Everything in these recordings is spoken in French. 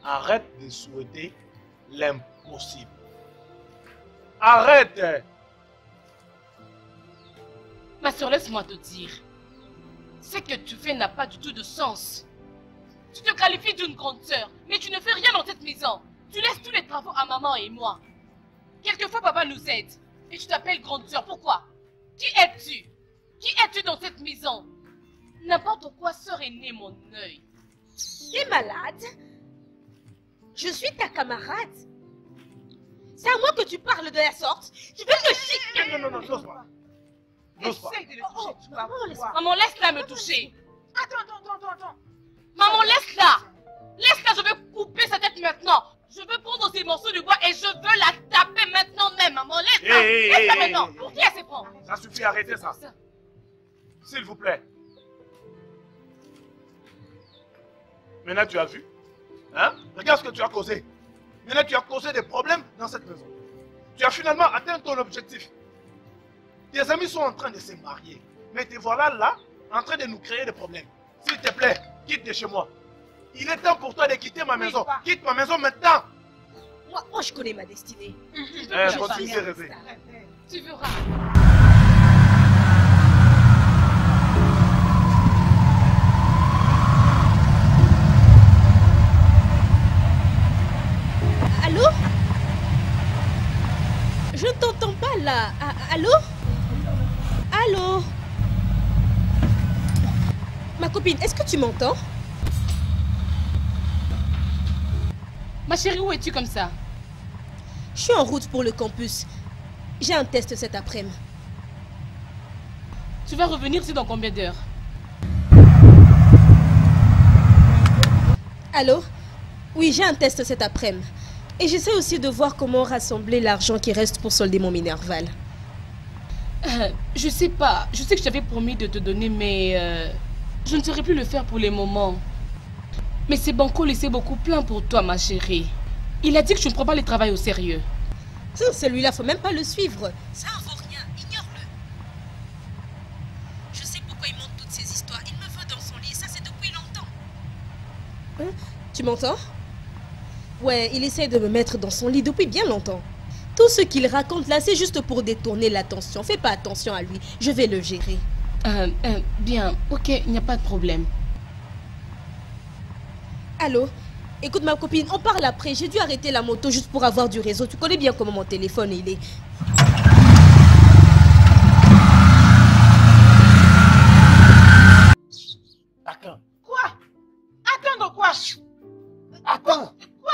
arrête de souhaiter l'impossible. Arrête! Ma soeur, laisse-moi te dire. Ce que tu fais n'a pas du tout de sens. Tu te qualifies d'une grande sœur, mais tu ne fais rien dans cette maison. Tu laisses tous les travaux à maman et moi. Quelquefois, papa nous aide. Et tu t'appelles grande sœur. Pourquoi? Qui es-tu? Qui es-tu dans cette maison? N'importe quoi, sœur aînée, mon œil. T'es malade? Je suis ta camarade. C'est à moi que tu parles de la sorte. Je vais te chier. Non, n'ose pas. N'ose pas. Essaye de le toucher, tu vas voir. Maman, laisse-la me toucher. Attends. Maman, laisse-la. Laisse-la, je vais couper sa tête maintenant. Je veux prendre ces morceaux de bois et je veux la taper maintenant même, maman. Laisse-la. Laisse-la maintenant. Pour qui elle se prend? Ça suffit, arrêtez ça. S'il vous plaît. Maintenant, tu as vu? Hein? Regarde ce que tu as causé. Maintenant, tu as causé des problèmes dans cette maison. Tu as finalement atteint ton objectif. Tes amis sont en train de se marier. Mais te voilà là, en train de nous créer des problèmes. S'il te plaît, quitte de chez moi. Il est temps pour toi de quitter ma maison. Quitte ma maison maintenant. Moi, je connais ma destinée. Continue de rêver. Tu verras. Allô? Je ne t'entends pas là. Allô? Allô? Ma copine, est-ce que tu m'entends? Ma chérie, où es-tu comme ça? Je suis en route pour le campus. J'ai un test cet après-midi. Tu vas revenir ici dans combien d'heures? Allô? Oui, j'ai un test cet après-midi. Et j'essaie aussi de voir comment rassembler l'argent qui reste pour solder mon Minerval. Je sais pas. Je sais que je t'avais promis de te donner, mais je ne saurais plus le faire pour les moments. Mais c'est Banco laissé beaucoup plein pour toi, ma chérie. Il a dit que tu ne prends pas le travail au sérieux. Celui-là, faut même pas le suivre. Ça en vaut rien, ignore-le. Je sais pourquoi il monte toutes ces histoires. Il me veut dans son lit, ça c'est depuis longtemps. Hein? Tu m'entends? Ouais, il essaie de me mettre dans son lit depuis bien longtemps. Tout ce qu'il raconte là, c'est juste pour détourner l'attention. Fais pas attention à lui, je vais le gérer. Bien, ok, il n'y a pas de problème. Allô? Écoute ma copine, on parle après. J'ai dû arrêter la moto juste pour avoir du réseau. Tu connais bien comment mon téléphone il est. Attends. Quoi? Attends de quoi? Attends. Quoi?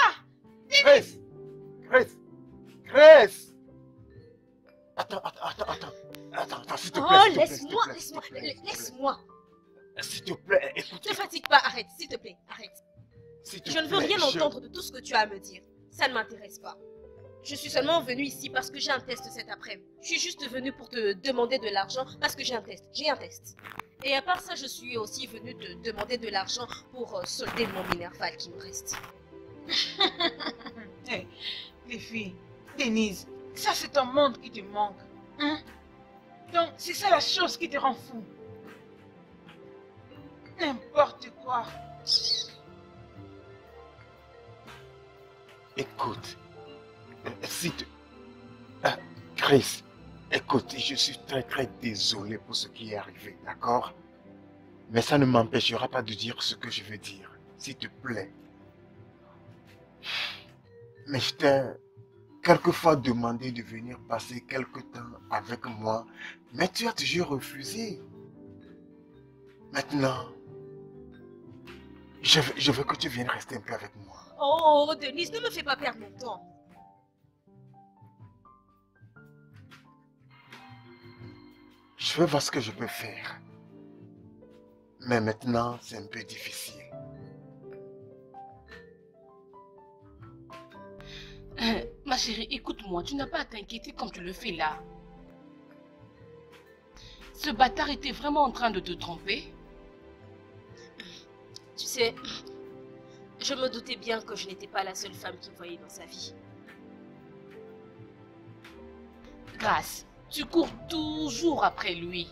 Grace. Attends, s'il te plaît. Oh, laisse-moi. S'il te plaît, écoute. Ne fatigue pas, arrête, s'il te plaît, arrête. Je ne veux rien entendre de tout ce que tu as à me dire. Ça ne m'intéresse pas. Je suis seulement venue ici parce que j'ai un test cet après-midi. Je suis juste venue pour te demander de l'argent parce que j'ai un test. Et à part ça, je suis aussi venue te demander de l'argent pour solder mon Minerval qui me reste. Hey, les filles, Denise, ça c'est ton monde qui te manque. Hein? Donc c'est ça la chose qui te rend fou. N'importe quoi. Écoute, Chris, écoute, je suis très désolé pour ce qui est arrivé, d'accord? Mais ça ne m'empêchera pas de dire ce que je veux dire, s'il te plaît. Mais je t'ai quelquefois demandé de venir passer quelque temps avec moi, mais tu as toujours refusé. Maintenant, je veux que tu viennes rester un peu avec moi. Oh, Denise, ne me fais pas perdre mon temps. Je vais voir ce que je peux faire. Mais maintenant, c'est un peu difficile. Ma chérie, écoute-moi, tu n'as pas à t'inquiéter comme tu le fais là. Ce bâtard était vraiment en train de te tromper? Tu sais, je me doutais bien que je n'étais pas la seule femme qu'il voyait dans sa vie. Grace, tu cours toujours après lui.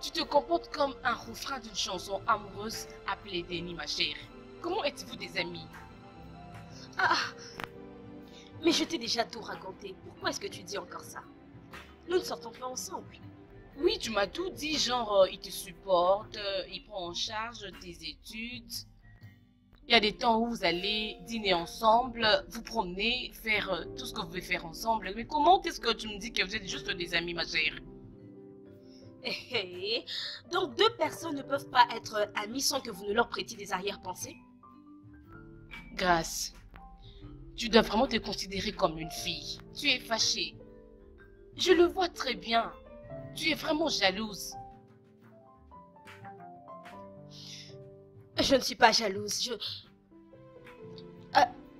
Tu te comportes comme un refrain d'une chanson amoureuse appelée Denis, ma chère. Comment êtes-vous des amis? Ah, mais je t'ai déjà tout raconté. Pourquoi est-ce que tu dis encore ça? Nous ne sortons pas ensemble. Oui, tu m'as tout dit, genre, il te supporte, il prend en charge tes études. Il y a des temps où vous allez dîner ensemble, vous promener, faire tout ce que vous pouvez faire ensemble. Mais comment est-ce que tu me dis que vous êtes juste des amis, ma chère? Donc 2 personnes ne peuvent pas être amies sans que vous ne leur prêtiez des arrière-pensées? Grâce, tu dois vraiment te considérer comme une fille. Tu es fâchée. Je le vois très bien. Tu es vraiment jalouse. Je ne suis pas jalouse.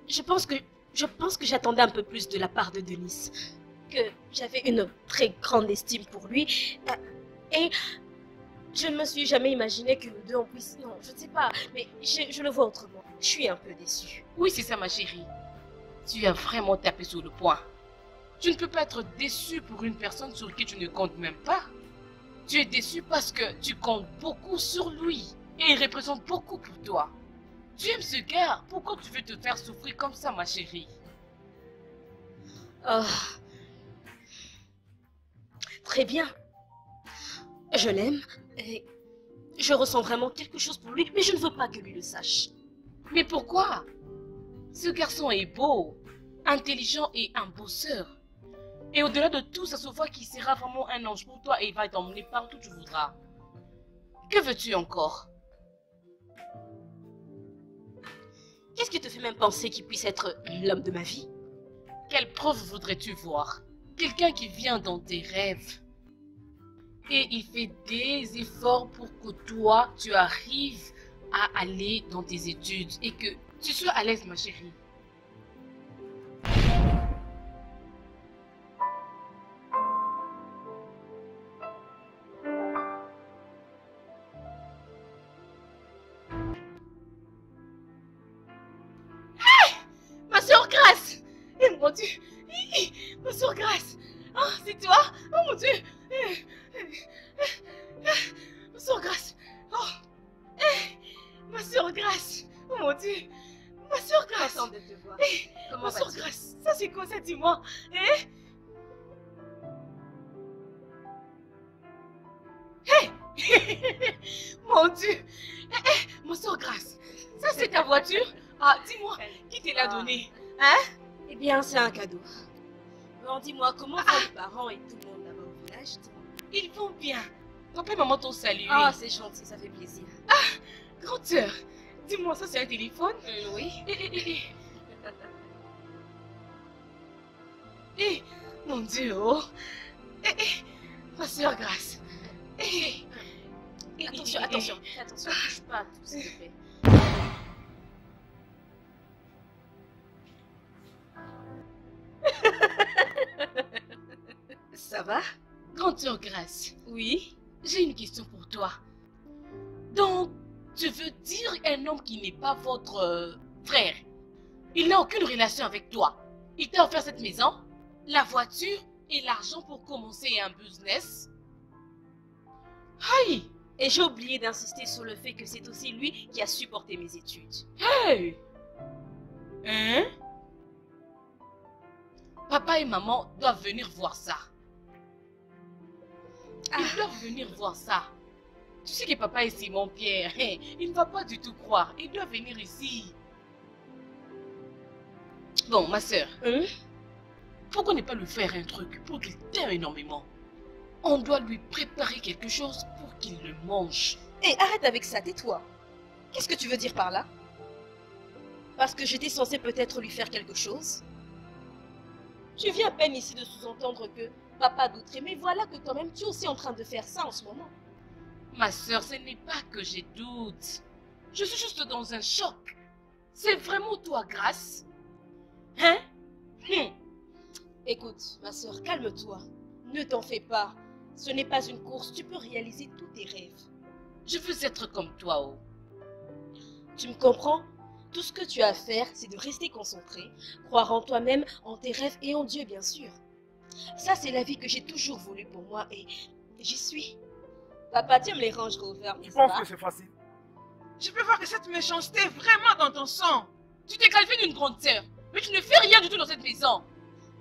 Je pense que j'attendais un peu plus de la part de Denis. Que j'avais une très grande estime pour lui. Et je ne me suis jamais imaginé que nous deux on puisse... Non, je ne sais pas, mais je le vois autrement. Je suis un peu déçue. Oui, c'est ça, ma chérie. Tu as vraiment tapé sur le poing. Tu ne peux pas être déçue pour une personne sur qui tu ne comptes même pas. Tu es déçue parce que tu comptes beaucoup sur lui. Et il représente beaucoup pour toi. Tu aimes ce gars. Pourquoi tu veux te faire souffrir comme ça, ma chérie? Oh. Très bien. Je l'aime et je ressens vraiment quelque chose pour lui, mais je ne veux pas que lui le sache. Mais pourquoi? Ce garçon est beau, intelligent et un bosseur. Et au-delà de tout, ça se voit qu'il sera vraiment un ange pour toi et il va t'emmener partout où tu voudras. Que veux-tu encore? Qu'est-ce qui te fait même penser qu'il puisse être l'homme de ma vie? Quelle preuve voudrais-tu voir? Quelqu'un qui vient dans tes rêves. Et il fait des efforts pour que toi, tu arrives à aller dans tes études et que tu sois à l'aise, ma chérie. Ma soeur Grâce! Eh mon Dieu! Ma soeur Grâce! Oh, c'est toi? Oh mon Dieu! Ma soeur Grâce! Oh! Ma soeur Grâce! Oh mon Dieu! Ma soeur Grâce! Attends de te voir. Comment Ma soeur vas-tu? Grâce! Ça c'est quoi ça, dis-moi? Mon Dieu! Ma soeur Grâce! Ça c'est ta voiture? Ah, dis-moi, qui te l'a donnée? Hein? Eh bien, c'est un cadeau. Bon, dis-moi, comment vont les parents et tout le monde là-bas au village? Dis-moi. Ils vont bien. Papa et maman t'ont salué. Ah, c'est gentil, ça fait plaisir. Grande sœur, dis-moi, ça c'est un téléphone? Oui. Mon Dieu, oh. Ma soeur Grâce. Attention, attention, fais attention, touche pas à tout, s'il te plaît. Ça va? Grande sœur Grâce, Oui. j'ai une question pour toi. Donc, tu veux dire un homme qui n'est pas votre frère, il n'a aucune relation avec toi. Il t'a offert cette maison, la voiture et l'argent pour commencer un business. Aïe! Et j'ai oublié d'insister sur le fait que c'est aussi lui qui a supporté mes études. Hey! Hein? Papa et maman doivent venir voir ça. Ils doivent venir voir ça. Tu sais que papa est Simon Pierre. Il ne va pas du tout croire. Il doit venir ici. Bon, ma soeur, pourquoi ne pas lui faire un truc pour qu'il t'aime énormément? On doit lui préparer quelque chose pour qu'il le mange. Hé, arrête avec ça, tais-toi. Qu'est-ce que tu veux dire par là? Parce que j'étais censée peut-être lui faire quelque chose? Tu viens à peine ici de sous-entendre que papa douterait, mais voilà que quand même tu es aussi en train de faire ça en ce moment. Ma soeur, ce n'est pas que j'ai doute. Je suis juste dans un choc. C'est vraiment toi, Grâce? Hein? Écoute, ma soeur, calme-toi. Ne t'en fais pas. Ce n'est pas une course, tu peux réaliser tous tes rêves. Je veux être comme toi, oh. Tu me comprends? Tout ce que tu as à faire, c'est de rester concentré, croire en toi-même, en tes rêves et en Dieu, bien sûr. Ça, c'est la vie que j'ai toujours voulu pour moi et j'y suis. Papa, tu aimes les Range Rover, Tu n'est-ce penses pas? que c'est facile? Je peux voir que cette méchanceté est vraiment dans ton sang. Tu t'es qualifiée d'une grande sœur. Mais tu ne fais rien du tout dans cette maison.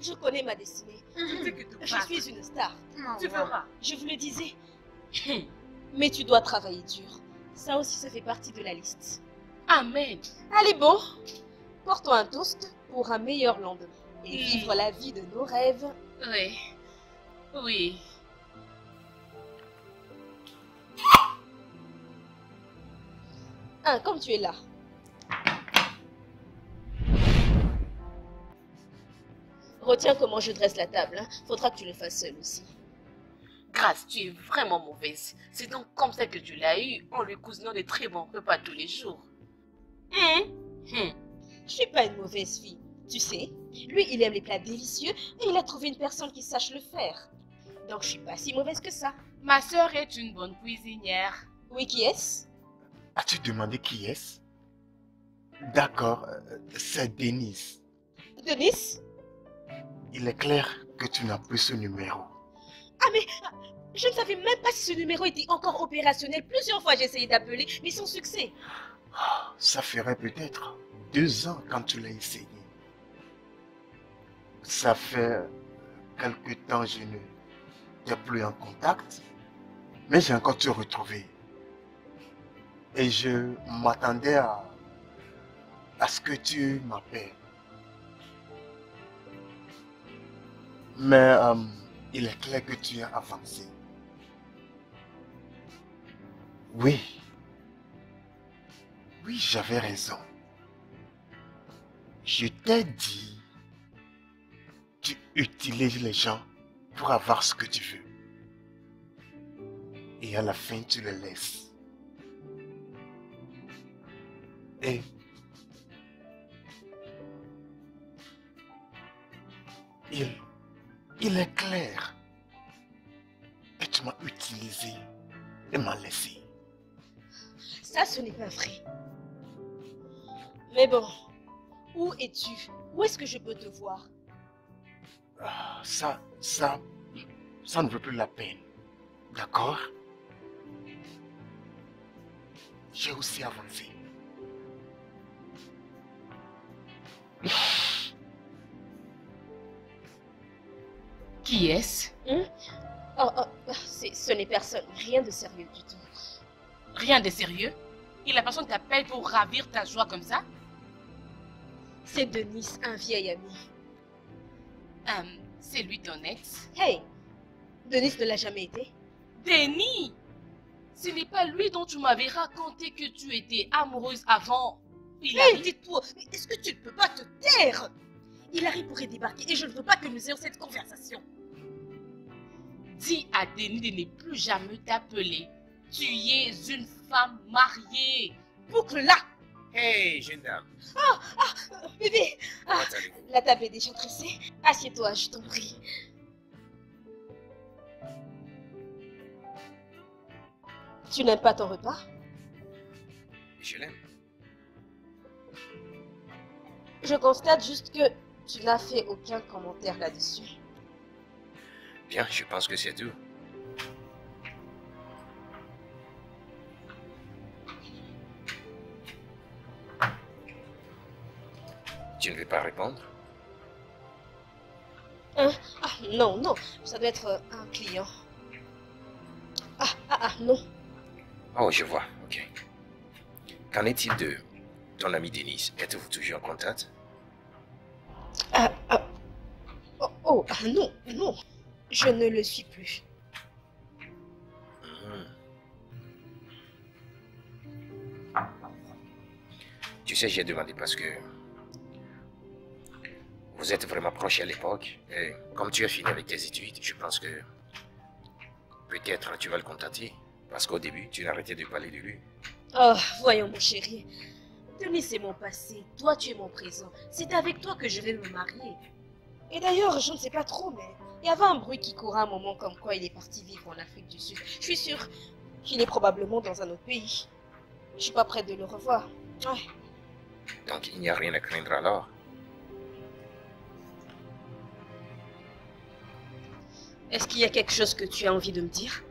Je connais ma destinée. Tu ne fais que te Je battre. suis une star. Tu feras. Je vous le disais. Mais tu dois travailler dur. Ça aussi, ça fait partie de la liste. Amen. Allez, bon. Porte-toi un toast pour un meilleur lendemain. Et vivre la vie de nos rêves. Oui. Oui. Ah, comme tu es là. Retiens comment je dresse la table. Hein. Faudra que tu le fasses seul aussi. Grâce, tu es vraiment mauvaise. C'est donc comme ça que tu l'as eu en lui cousinant de très bons repas tous les jours. Je suis pas une mauvaise fille. Tu sais, lui, il aime les plats délicieux et il a trouvé une personne qui sache le faire. Donc, je suis pas si mauvaise que ça. Ma sœur est une bonne cuisinière. Oui, qui est-ce? As-tu demandé qui est-ce? D'accord, c'est Denise. Denise? Il est clair que tu n'as plus ce numéro. Ah, mais je ne savais même pas si ce numéro était encore opérationnel. Plusieurs fois, j'ai essayé d'appeler, mais sans succès. Ça ferait peut-être 2 ans quand tu l'as essayé. Ça fait quelque temps que je ne t'ai plus en contact, mais j'ai encore te retrouvé. Et je m'attendais à ce que tu m'appelles. Mais il est clair que tu as avancé. Oui. Oui, j'avais raison. Je t'ai dit, tu utilises les gens pour avoir ce que tu veux. Et à la fin, tu les laisses. Et il est clair que tu m'as utilisé et m'as laissé. Ça, ce n'est pas vrai. Mais bon, où es-tu? Où est-ce que je peux te voir? Ça ne vaut plus la peine. D'accord? J'ai aussi avancé. Qui est-ce? Ce n'est personne. Rien de sérieux du tout. Rien de sérieux? Et la personne t'appelle pour ravir ta joie comme ça? C'est Denis, un vieil ami. C'est lui ton ex? Hey! Denis ne l'a jamais été. Denis! Ce n'est pas lui dont tu m'avais raconté que tu étais amoureuse avant. Hey, dis-toi, est-ce que tu ne peux pas te taire? Hilary pourrait débarquer et je ne veux pas que nous ayons cette conversation. Dis à Denis de ne plus jamais t'appeler. Tu es une femme mariée. Boucle-la! Hey, jeune dame. Bébé! Comment allez-vous? La table est déjà dressée. Assieds-toi, je t'en prie. Tu n'aimes pas ton repas? Je l'aime. Je constate juste que tu n'as fait aucun commentaire là-dessus. Bien, je pense que c'est tout. Tu ne veux pas répondre? Non, ça doit être un client. Non. Oh, je vois, ok. Qu'en est-il de ton ami Denise? Êtes-vous toujours en contact? Non. Je ne le suis plus. Tu sais, j'ai demandé parce que vous êtes vraiment proches à l'époque. Et comme tu as fini avec tes études, je pense que peut-être tu vas le contacter. Parce qu'au début, tu n'arrêtais de parler de lui. Oh, voyons mon chéri. Denis, c'est mon passé. Toi, tu es mon présent. C'est avec toi que je vais me marier. Et d'ailleurs, je ne sais pas trop, mais il y avait un bruit qui courait un moment comme quoi il est parti vivre en Afrique du Sud. Je suis sûre qu'il est probablement dans un autre pays. Je suis pas prête de le revoir. Ouais. Donc, il n'y a rien à craindre alors. Est-ce qu'il y a quelque chose que tu as envie de me dire?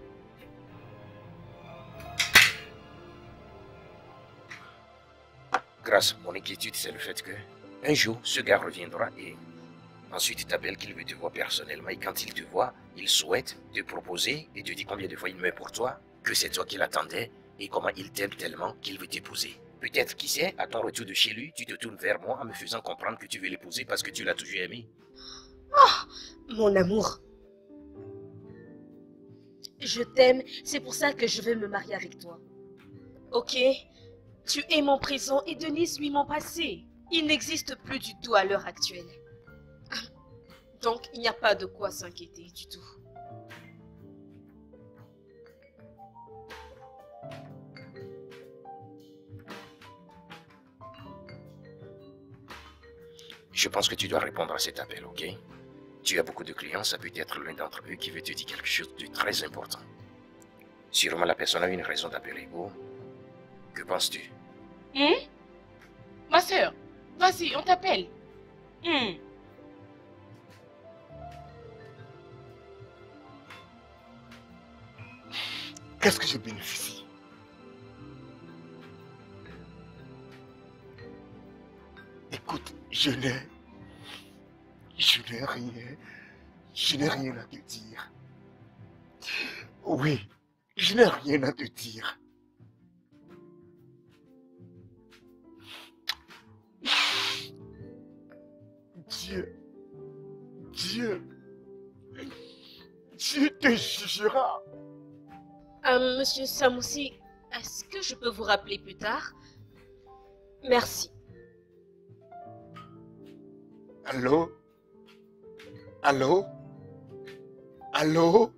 Grâce, mon inquiétude, c'est le fait que Un jour, ce gars reviendra et ensuite il t'appelle qu'il veut te voir personnellement. Et quand il te voit, il souhaite te proposer et te dit combien de fois il meurt pour toi, que c'est toi qui l'attendais et comment il t'aime tellement qu'il veut t'épouser. Peut-être, qui sait, à ton retour de chez lui, tu te tournes vers moi en me faisant comprendre que tu veux l'épouser parce que tu l'as toujours aimé. Oh, mon amour. Je t'aime, c'est pour ça que je veux me marier avec toi. Ok? Tu es mon présent et Denise lui mon passé. Il n'existe plus du tout à l'heure actuelle. Donc, il n'y a pas de quoi s'inquiéter du tout. Je pense que tu dois répondre à cet appel, ok? Tu as beaucoup de clients, ça peut être l'un d'entre eux qui veut te dire quelque chose de très important. Sûrement la personne a une raison d'appeler. Beau. Que penses-tu? Ma soeur, vas-y, on t'appelle. Qu'est-ce que je bénéficie? Écoute, je n'ai rien à te dire. Oui, je n'ai rien à te dire. Dieu te jugera. Monsieur Samoussi, est-ce que je peux vous rappeler plus tard? Merci. Allô? Allô? Allô?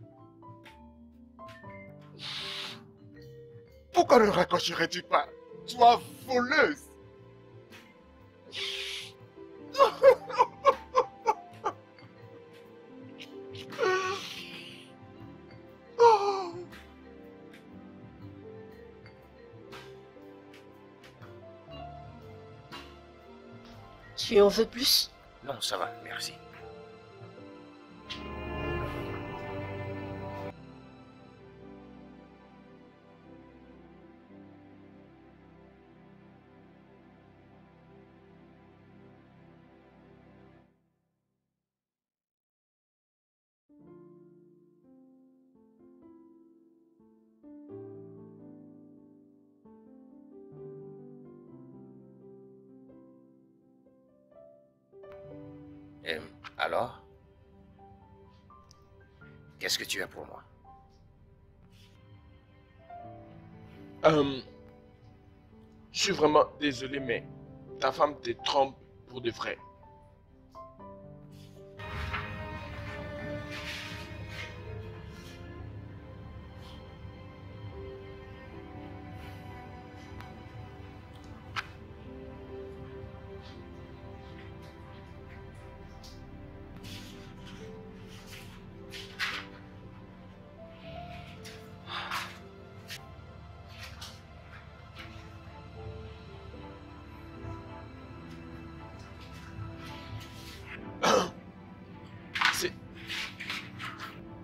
Pourquoi ne raccrocherais-tu pas? Toi, voleuse! Oh. Tu en veux plus? Non, ça va, merci. Alors? Qu'est-ce que tu as pour moi? Je suis vraiment désolé, mais ta femme te trompe pour de vrai.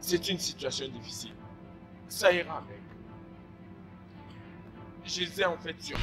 C'est une situation difficile. Ça ira, mec. Je les ai en fait sur.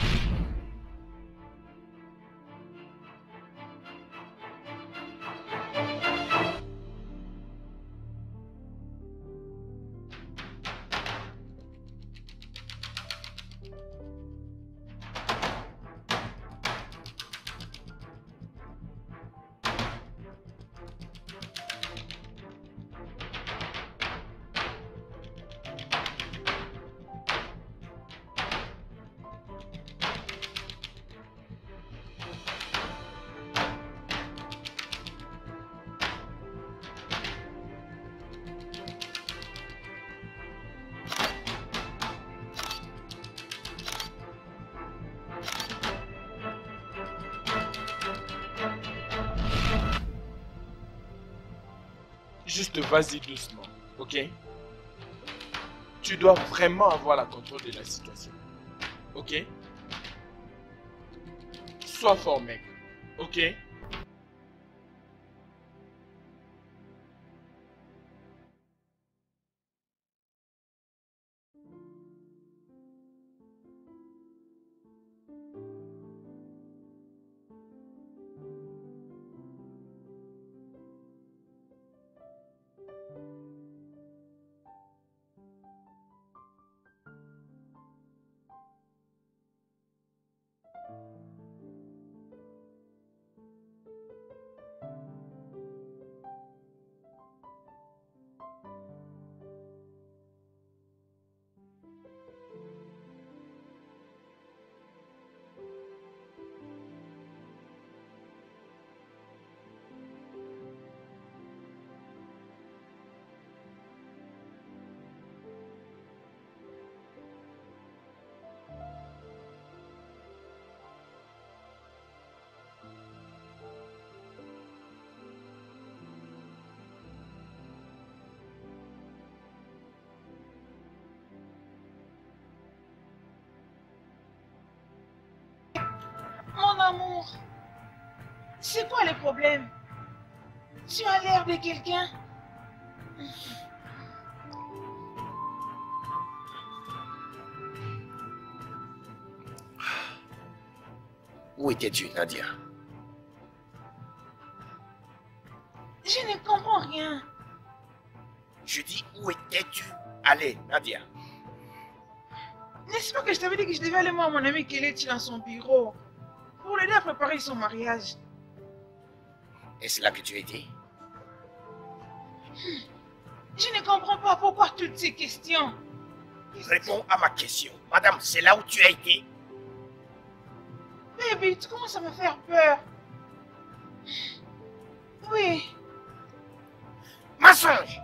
Juste vas-y doucement, ok? Tu dois vraiment avoir la contrôle de la situation, ok? Sois fort, mec, ok? amour. C'est quoi le problème? Tu as l'air de quelqu'un. Où étais-tu, Nadia? Je ne comprends rien. Je dis, où étais-tu? Allez, Nadia. N'est-ce pas que je t'avais dit que je devais aller voir mon ami Kelechi dans son bureau pour l'aider à préparer son mariage? Est-ce là que tu étais? Je ne comprends pas pourquoi toutes ces questions. Réponds à ma question. Madame, c'est là où tu as été? Baby, tu commences à me faire peur. Oui. Mensonge!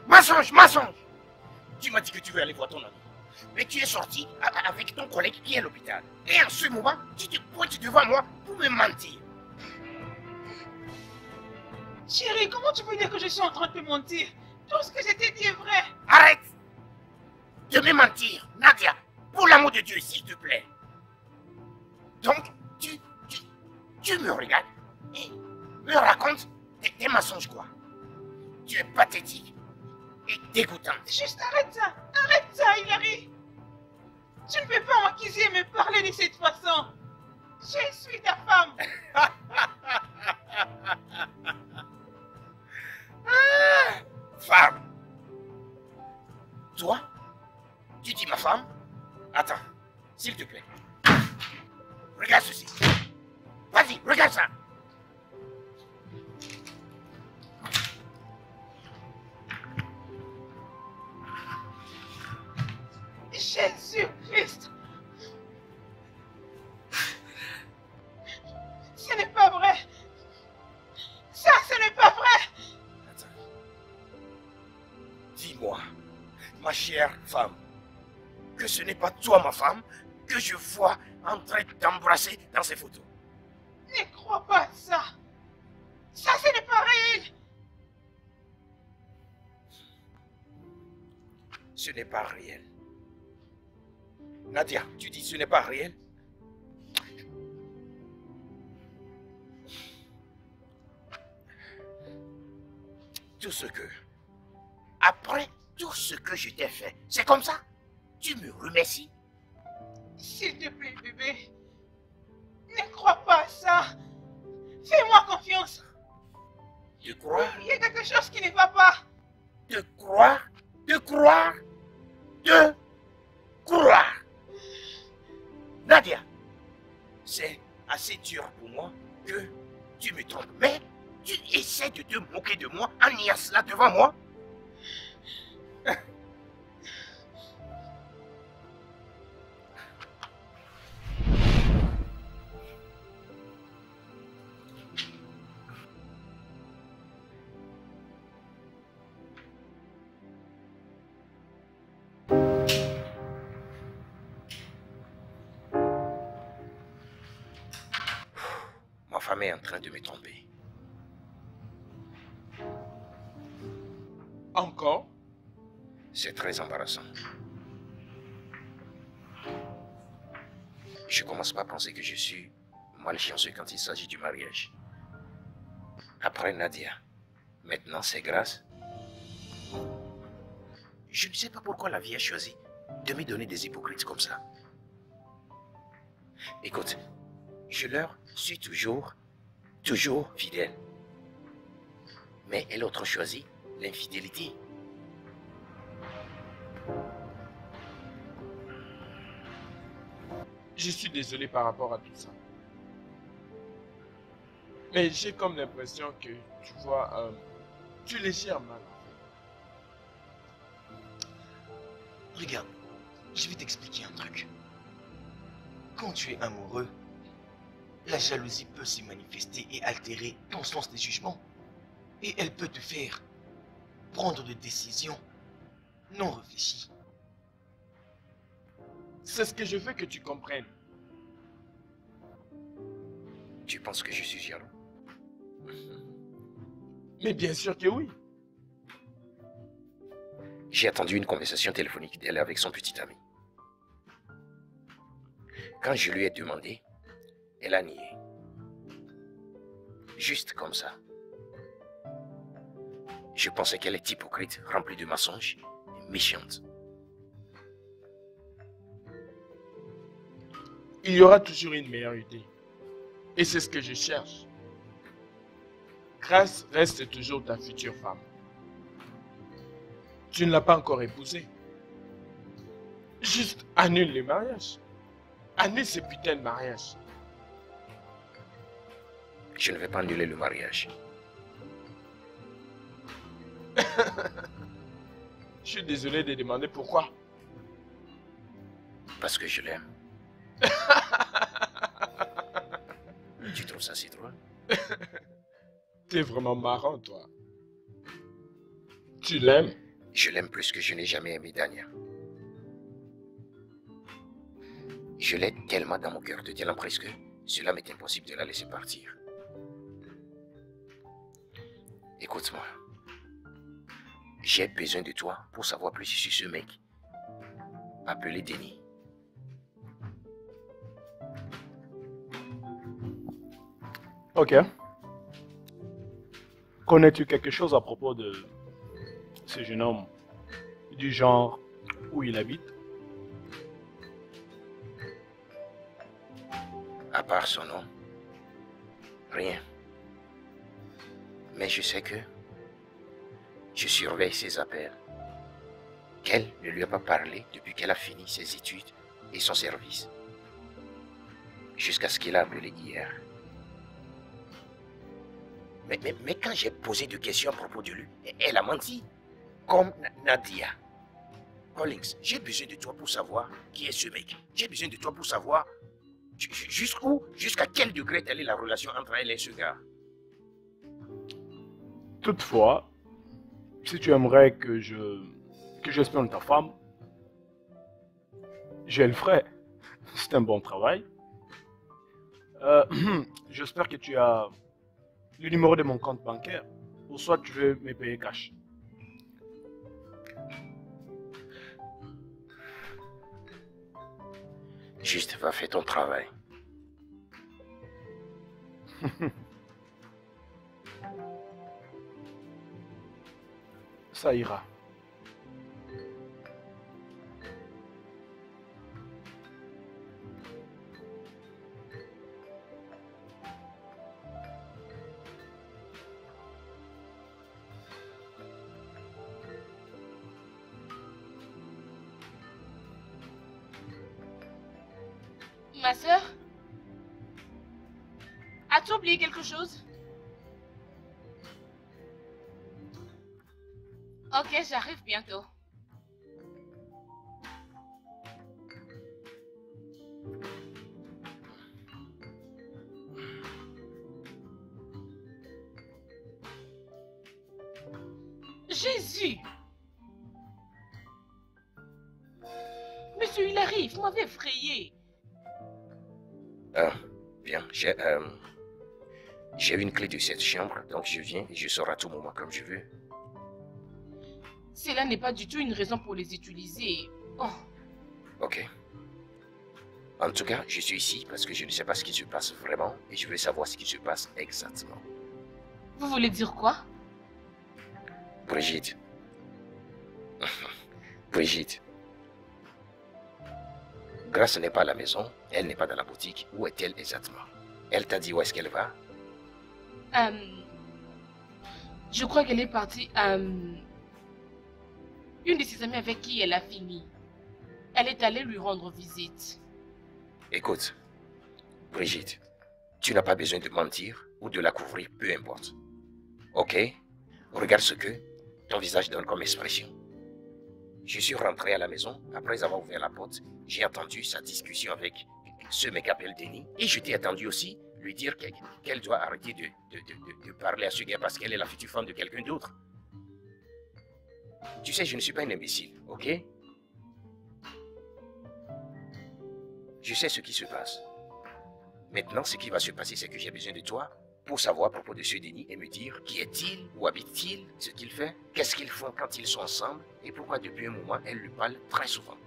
Mensonge! Mensonge! Tu m'as dit que tu veux aller voir ton ami. Mais tu es sorti avec ton collègue qui est à l'hôpital. Et en ce moment, tu te pointes devant moi pour me mentir. Chérie, comment tu peux dire que je suis en train de te mentir? Tout ce que je t'ai dit est vrai. Arrête de me mentir, Nadia. Pour l'amour de Dieu, s'il te plaît. Donc, tu me regardes et me racontes des mensonges, quoi. Tu es pathétique et dégoûtante. Juste arrête ça, Hilary. Tu ne peux pas m'accuser et me parler de cette façon. Je suis ta femme. Femme. Toi, tu dis ma femme? Attends, s'il te plaît. Regarde ceci. Vas-y, regarde ça. Jésus-Christ. Ce n'est pas vrai. Ça, ce n'est pas vrai. Attends. Dis-moi, ma chère femme, que ce n'est pas toi ma femme que je vois en train d'embrasser dans ces photos. Ne crois pas ça. Ça, ce n'est pas réel. Ce n'est pas réel. Nadia, tu dis ce n'est pas réel? Tout ce que... Après tout ce que je t'ai fait, c'est comme ça? Tu me remercies? S'il te plaît, bébé. Ne crois pas à ça. Fais-moi confiance. De croire? Il y a quelque chose qui ne va pas. De croire? De croire? De croire? Nadia, c'est assez dur pour moi que tu me trompes. Mais tu essaies de te moquer de moi en niant cela devant moi? Ma femme est en train de me tromper. Encore? C'est très embarrassant. Je commence pas à penser que je suis malchanceux quand il s'agit du mariage. Après Nadia, maintenant c'est Grâce. Je ne sais pas pourquoi la vie a choisi de me donner des hypocrites comme ça. Écoute, je leur suis toujours fidèle. Mais elle a choisi l'infidélité. Je suis désolé par rapport à tout ça. Mais j'ai comme l'impression que, tu vois, tu les gères mal. Regarde, je vais t'expliquer un truc. Quand tu es amoureux, la jalousie peut se manifester et altérer ton sens des jugements. Et elle peut te faire prendre des décisions non réfléchies. C'est ce que je veux que tu comprennes. Tu penses que je suis jaloux? Mais bien sûr que oui. J'ai attendu une conversation téléphonique d'elle avec son petit ami. Quand je lui ai demandé, elle a nié. Juste comme ça. Je pensais qu'elle est hypocrite, remplie de mensonges et méchante. Il y aura toujours une meilleure idée. Et c'est ce que je cherche. Grace reste toujours ta future femme. Tu ne l'as pas encore épousée. Juste annule le mariage. Annule ce putain de mariage. Je ne vais pas annuler le mariage. Je suis désolé de demander pourquoi. Parce que je l'aime. Tu trouves ça si drôle? T'es vraiment marrant, toi. Tu l'aimes? Je l'aime plus que je n'ai jamais aimé Dania. Je l'ai tellement dans mon cœur de talent presque, cela m'est impossible de la laisser partir. Écoute-moi. J'ai besoin de toi pour savoir plus sur ce mec. Appelé Denis. Ok. Connais-tu quelque chose à propos de ce jeune homme, du genre où il habite? À part son nom, rien. Mais je sais que je surveille ses appels. Qu'elle ne lui a pas parlé depuis qu'elle a fini ses études et son service. Jusqu'à ce qu'il a appelé hier. Mais quand j'ai posé des questions à propos de lui, elle a menti. Comme Nadia. Collins, j'ai besoin de toi pour savoir qui est ce mec. J'ai besoin de toi pour savoir jusqu'à quel degré telle est la relation entre elle et ce gars. Toutefois, si tu aimerais que j'espionne ta femme, je le ferai. C'est un bon travail. J'espère que tu as le numéro de mon compte bancaire, ou soit tu veux me payer cash. Juste va faire ton travail. Ça ira. Ma sœur? As-tu oublié quelque chose? Ok, j'arrive bientôt. Jésus! Monsieur, il arrive, vous m'avez effrayé. Bien, j'ai une clé de cette chambre, donc je viens et je sors à tout moment comme je veux. Cela n'est pas du tout une raison pour les utiliser. Oh. Ok. En tout cas, je suis ici parce que je ne sais pas ce qui se passe vraiment et je veux savoir ce qui se passe exactement. Vous voulez dire quoi? Brigitte. Brigitte. Grace n'est pas à la maison, elle n'est pas dans la boutique. Où est-elle exactement? Elle t'a dit où est-ce qu'elle va? Je crois qu'elle est partie une de ses amies avec qui elle a fini. Elle est allée lui rendre visite. Écoute, Brigitte, tu n'as pas besoin de mentir ou de la couvrir, peu importe. Ok? Regarde ce que ton visage donne comme expression. Je suis rentré à la maison, après avoir ouvert la porte, j'ai entendu sa discussion avec ce mec appelé Denis, et je t'ai attendu aussi lui dire qu'elle doit arrêter de parler à ce gars parce qu'elle est la future femme de quelqu'un d'autre. Tu sais, je ne suis pas un imbécile, ok? Je sais ce qui se passe. Maintenant, ce qui va se passer, c'est que j'ai besoin de toi pour savoir à propos de ce Denis et me dire qui est-il, où habite-t-il, ce qu'il fait, qu'est-ce qu'ils font quand ils sont ensemble et pourquoi depuis un moment elle lui parle très souvent.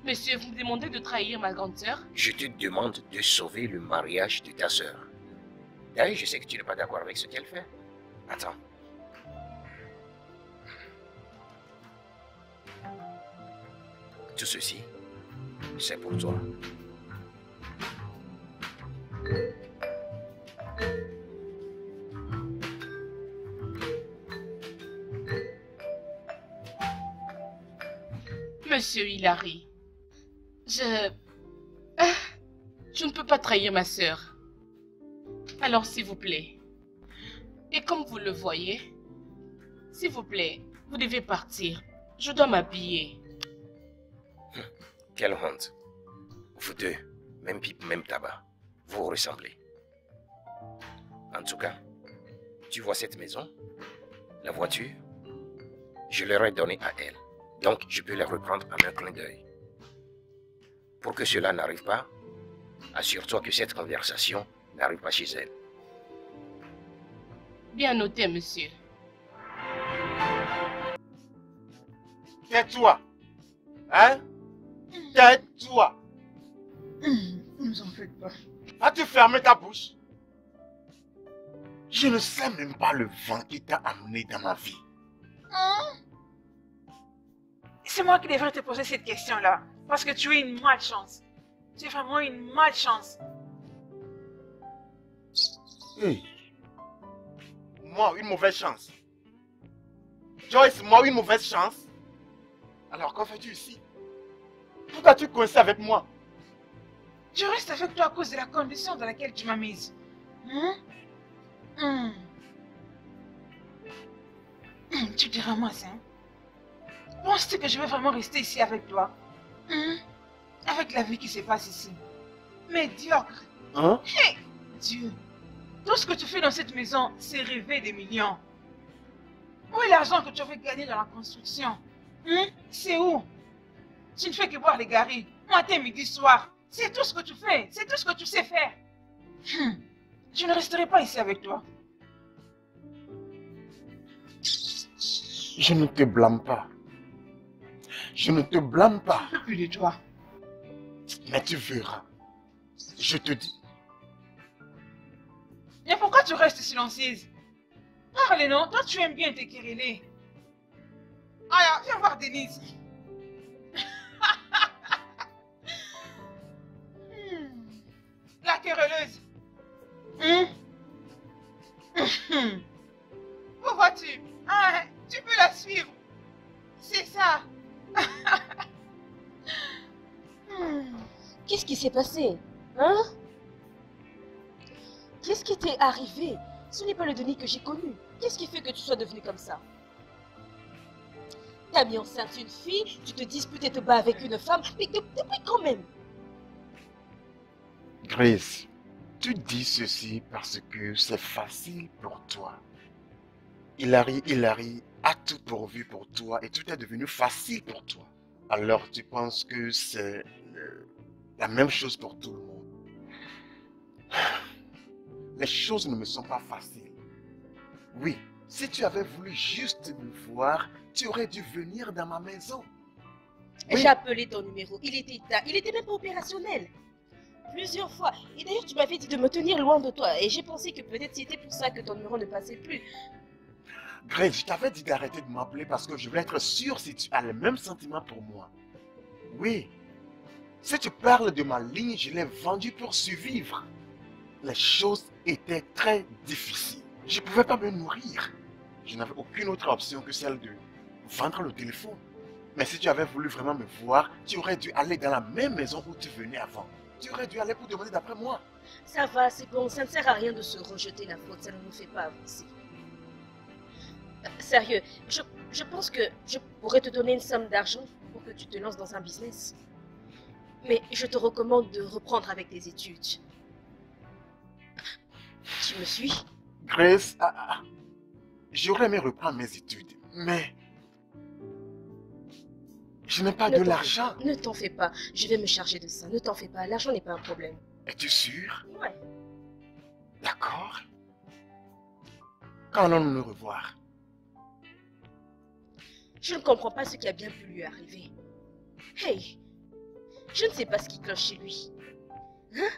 Monsieur, vous me demandez de trahir ma grande sœur? Je te demande de sauver le mariage de ta sœur. D'ailleurs, je sais que tu n'es pas d'accord avec ce qu'elle fait. Attends. Tout ceci, c'est pour toi. Monsieur Hilary, je ne peux pas trahir ma sœur. Alors, s'il vous plaît, et comme vous le voyez, s'il vous plaît, vous devez partir. Je dois m'habiller. Quelle honte. Vous deux, même pipe, même tabac, vous ressemblez. En tout cas, tu vois cette maison, la voiture, je leur ai donné à elle. Donc, je peux les reprendre en un clin d'œil. Pour que cela n'arrive pas, assure-toi que cette conversation n'arrive pas chez elle. Bien noté, monsieur. Tais-toi. Hein? Tais-toi. Ne vous en faites pas. Vas-tu fermer ta bouche? Je ne sais même pas le vent qui t'a amené dans ma vie. C'est moi qui devrais te poser cette question-là. Parce que tu es une malchance. Tu es vraiment une malchance. Hey. Moi, une mauvaise chance. Joyce, moi, une mauvaise chance. Alors, qu'en fais-tu ici? Pourquoi as-tu coincé avec moi? Je reste avec toi à cause de la condition dans laquelle tu m'as mise. Tu te ramasses, hein? Penses-tu que je vais vraiment rester ici avec toi? Avec la vie qui se passe ici. Médiocre. Hein? Hey, Dieu. Tout ce que tu fais dans cette maison, c'est rêver des millions. Où est l'argent que tu avais gagné dans la construction? C'est où? Tu ne fais que boire les garris, matin, midi, soir. C'est tout ce que tu fais, c'est tout ce que tu sais faire. Je ne resterai pas ici avec toi. Je ne te blâme pas. Je ne te blâme pas. Je ne veux plus de toi. Mais tu verras. Je te dis. Mais pourquoi tu restes silencieuse? Parle, non? Toi, tu aimes bien te quereller. Ah, viens voir Denise. La querelleuse. Où vas-tu? Ah, tu peux la suivre. C'est ça. Qu'est-ce qui s'est passé? Hein? Qu'est-ce qui t'est arrivé? Ce n'est pas le Denis que j'ai connu. Qu'est-ce qui fait que tu sois devenu comme ça? T'as mis enceinte une fille, tu te disputes et te bats avec une femme, mais depuis quand même? Grace, tu dis ceci parce que c'est facile pour toi. Hilary a tout pourvu pour toi et tout est devenu facile pour toi. Alors tu penses que c'est la même chose pour tout le monde. Les choses ne me sont pas faciles. Oui, si tu avais voulu juste me voir, tu aurais dû venir dans ma maison. Oui. J'ai appelé ton numéro, il était même pas opérationnel. Plusieurs fois. Et d'ailleurs, tu m'avais dit de me tenir loin de toi. Et j'ai pensé que peut-être c'était pour ça que ton numéro ne passait plus. Grace, je t'avais dit d'arrêter de m'appeler parce que je voulais être sûr si tu as le même sentiment pour moi. Oui. Si tu parles de ma ligne, je l'ai vendue pour survivre. Les choses étaient très difficiles. Je ne pouvais pas me nourrir. Je n'avais aucune autre option que celle de vendre le téléphone. Mais si tu avais voulu vraiment me voir, tu aurais dû aller dans la même maison où tu venais avant. Tu aurais dû aller pour demander d'après moi. Ça va, c'est bon, ça ne sert à rien de se rejeter la faute, ça ne nous fait pas avancer. Sérieux, je pense que je pourrais te donner une somme d'argent pour que tu te lances dans un business. Mais je te recommande de reprendre avec tes études. Tu me suis? Grace, j'aurais aimé reprendre mes études, mais je n'ai pas de l'argent. Ne t'en fais pas, je vais me charger de ça, ne t'en fais pas, l'argent n'est pas un problème. Es-tu sûr? Ouais. D'accord. Quand allons-nous nous revoir? Je ne comprends pas ce qui a bien pu lui arriver. Hey, je ne sais pas ce qui cloche chez lui. Hein?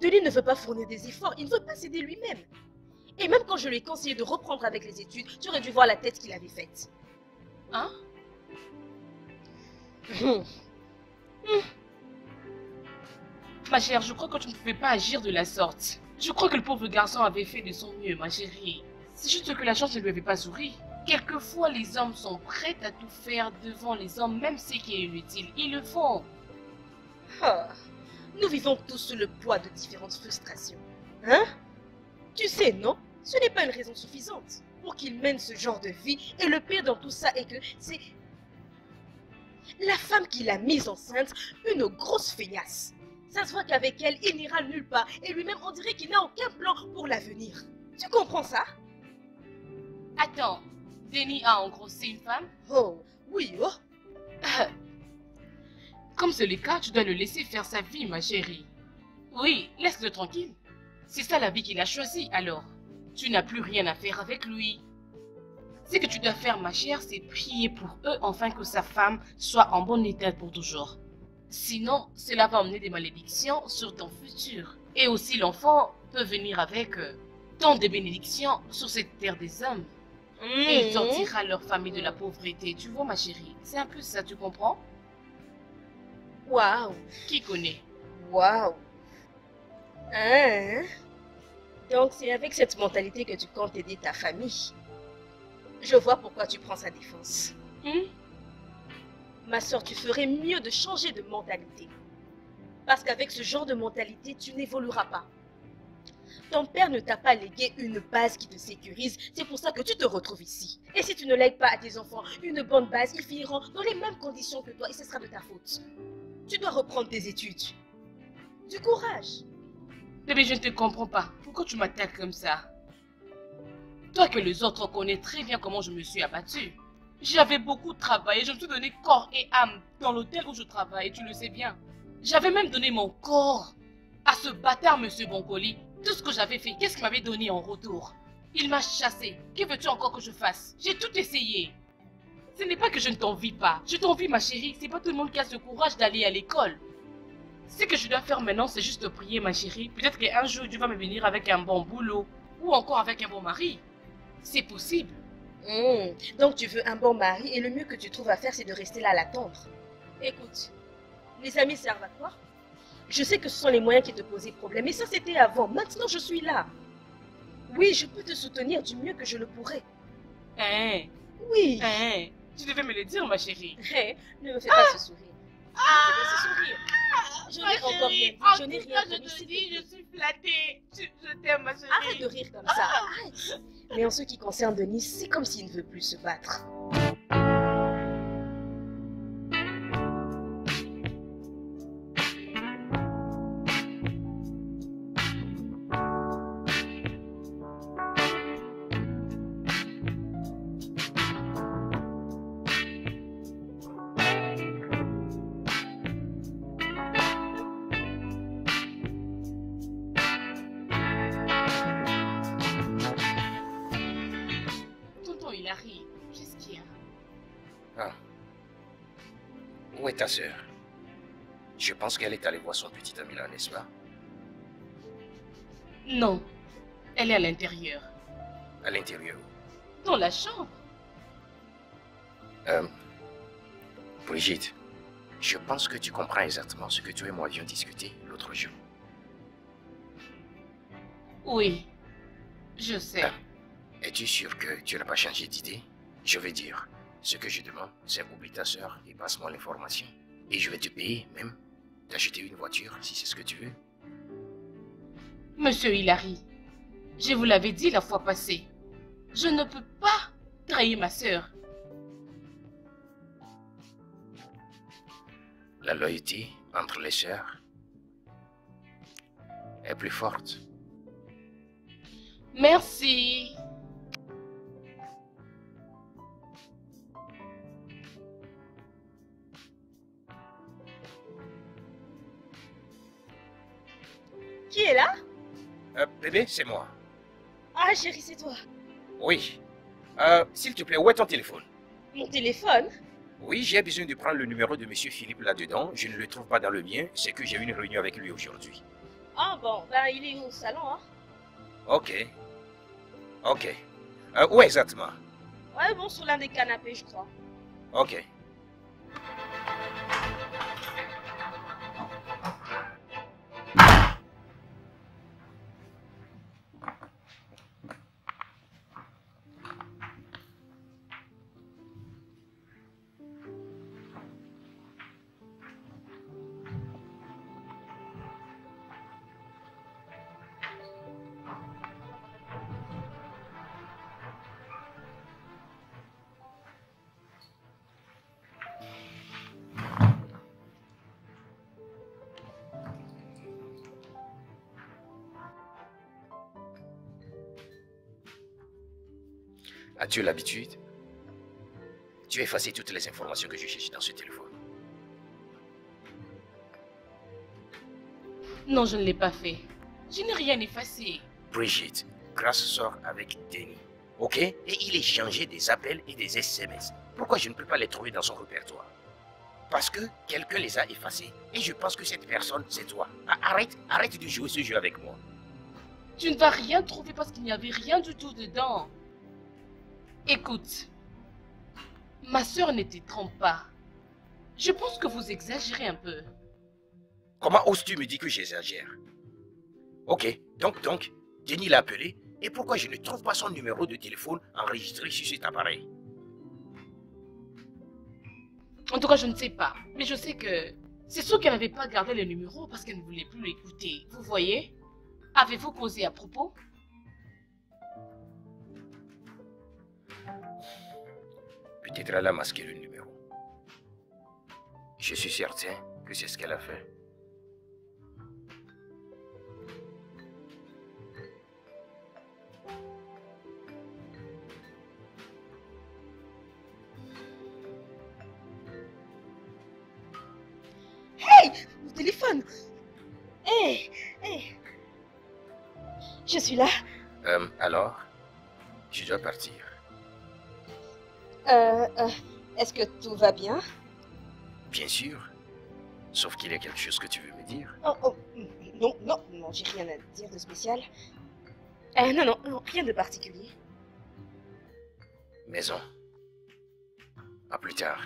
Denis ne veut pas fournir des efforts, il ne veut pas s'aider lui-même. Et même quand je lui ai conseillé de reprendre avec les études, tu aurais dû voir la tête qu'il avait faite. Hein? Ma chère, je crois que tu ne pouvais pas agir de la sorte. Je crois que le pauvre garçon avait fait de son mieux, ma chérie. C'est juste que la chance ne lui avait pas souri. Quelquefois, les hommes sont prêts à tout faire devant les hommes, même ce qui est inutile. Ils le font. Ah, nous vivons tous sous le poids de différentes frustrations. Hein? Tu sais, non? Ce n'est pas une raison suffisante pour qu'il mène ce genre de vie. Et le pire dans tout ça est que c'est la femme qui l'a mise enceinte, une grosse feignasse. Ça se voit qu'avec elle, il n'ira nulle part. Et lui-même, on dirait qu'il n'a aucun plan pour l'avenir. Tu comprends ça? Attends, Denis a engrossé une femme? Oh, oui, oh. Comme c'est le cas, tu dois le laisser faire sa vie, ma chérie. Oui, laisse-le tranquille. C'est ça la vie qu'il a choisie, alors. Tu n'as plus rien à faire avec lui. Ce que tu dois faire, ma chère, c'est prier pour eux afin que sa femme soit en bon état pour toujours. Sinon, cela va emmener des malédictions sur ton futur. Et aussi, l'enfant peut venir avec tant de bénédictions sur cette terre des hommes. Et il sortira leur famille de la pauvreté. Tu vois, ma chérie, c'est un peu ça, tu comprends? Waouh! Qui connaît? Waouh! Hein? Donc, c'est avec cette mentalité que tu comptes aider ta famille. Je vois pourquoi tu prends sa défense. Ma soeur, tu ferais mieux de changer de mentalité. Parce qu'avec ce genre de mentalité, tu n'évolueras pas. Ton père ne t'a pas légué une base qui te sécurise, c'est pour ça que tu te retrouves ici. Et si tu ne lègues pas à tes enfants une bonne base, ils finiront dans les mêmes conditions que toi et ce sera de ta faute. Tu dois reprendre tes études. Du courage. Bébé, je ne te comprends pas. Pourquoi tu m'attaques comme ça? Toi que les autres connaissent très bien comment je me suis abattue. J'avais beaucoup travaillé, je me suis donné corps et âme dans l'hôtel où je travaille, tu le sais bien. J'avais même donné mon corps à ce bâtard monsieur Boncoli. Tout ce que j'avais fait, qu'est-ce qu'il m'avait donné en retour? Il m'a chassé. Que veux-tu encore que je fasse? J'ai tout essayé. Ce n'est pas que je ne t'envie pas. Je t'envie, ma chérie. C'est pas tout le monde qui a ce courage d'aller à l'école. Ce que je dois faire maintenant, c'est juste prier, ma chérie. Peut-être qu'un jour, Dieu va me venir avec un bon boulot. Ou encore avec un bon mari. C'est possible. Donc tu veux un bon mari et le mieux que tu trouves à faire, c'est de rester là à l'attendre. Écoute, les amis servent à quoi? Je sais que ce sont les moyens qui te posaient problème, mais ça c'était avant. Maintenant, je suis là. Oui, je peux te soutenir du mieux que je le pourrais. Oui. Tu devais me le dire, ma chérie. Ne me fais pas ce sourire. Ne me fais pas ce sourire. Je n'ai encore rien dit. Je n'ai rien je te dis, je suis flattée. Je t'aime, ma chérie. Arrête de rire comme ça. Arrête. Mais en ce qui concerne Denis, c'est comme s'il ne veut plus se battre. Où est ta sœur? Je pense qu'elle est allée voir son petit ami là, n'est-ce pas? Non, elle est à l'intérieur. À l'intérieur? Dans la chambre. Brigitte, je pense que tu comprends exactement ce que toi et moi avions discuté l'autre jour. Oui, je sais. Es-tu sûr que tu n'as pas changé d'idée? Je veux dire, ce que je demande, c'est oublie ta soeur et passe-moi l'information. Et je vais te payer même d'acheter une voiture si c'est ce que tu veux. Monsieur Hilary, je vous l'avais dit la fois passée. Je ne peux pas trahir ma sœur. La loyauté entre les sœurs est plus forte. Merci. Qui est là? Bébé, c'est moi. Ah, chérie, c'est toi. Oui. S'il te plaît, où est ton téléphone? Mon téléphone? Oui, j'ai besoin de prendre le numéro de Monsieur Philippe là-dedans. Je ne le trouve pas dans le mien. C'est que j'ai eu une réunion avec lui aujourd'hui. Ah bon, ben il est au salon, hein. Ok. Ok. Où exactement? Ouais, bon, sur l'un des canapés, je crois. Ok. As-tu l'habitude? Tu as effacé toutes les informations que je cherchais dans ce téléphone. Non, je ne l'ai pas fait. Je n'ai rien effacé. Brigitte, Grace sort avec Denis. Ok? Et il échangeait des appels et des SMS. Pourquoi je ne peux pas les trouver dans son répertoire? Parce que quelqu'un les a effacés. Et je pense que cette personne, c'est toi. Arrête de jouer ce jeu avec moi. Tu ne vas rien trouver parce qu'il n'y avait rien du tout dedans. Écoute, ma soeur ne te trompe pas. Je pense que vous exagérez un peu. Comment oses-tu me dire que j'exagère? Ok, donc, Denis l'a appelé. Et pourquoi je ne trouve pas son numéro de téléphone enregistré sur cet appareil? En tout cas, je ne sais pas. Mais je sais que c'est sûr qu'elle n'avait pas gardé le numéro parce qu'elle ne voulait plus l'écouter. Vous voyez? Avez-vous causé à propos? Peut-être elle a masqué le numéro. Je suis certain que c'est ce qu'elle a fait. Hey! Mon téléphone! Hey! Je suis là. Alors, je dois partir. Est-ce que tout va bien? Bien sûr. Sauf qu'il y a quelque chose que tu veux me dire. Oh, non, j'ai rien à dire de spécial. Non, rien de particulier. Maison. À plus tard.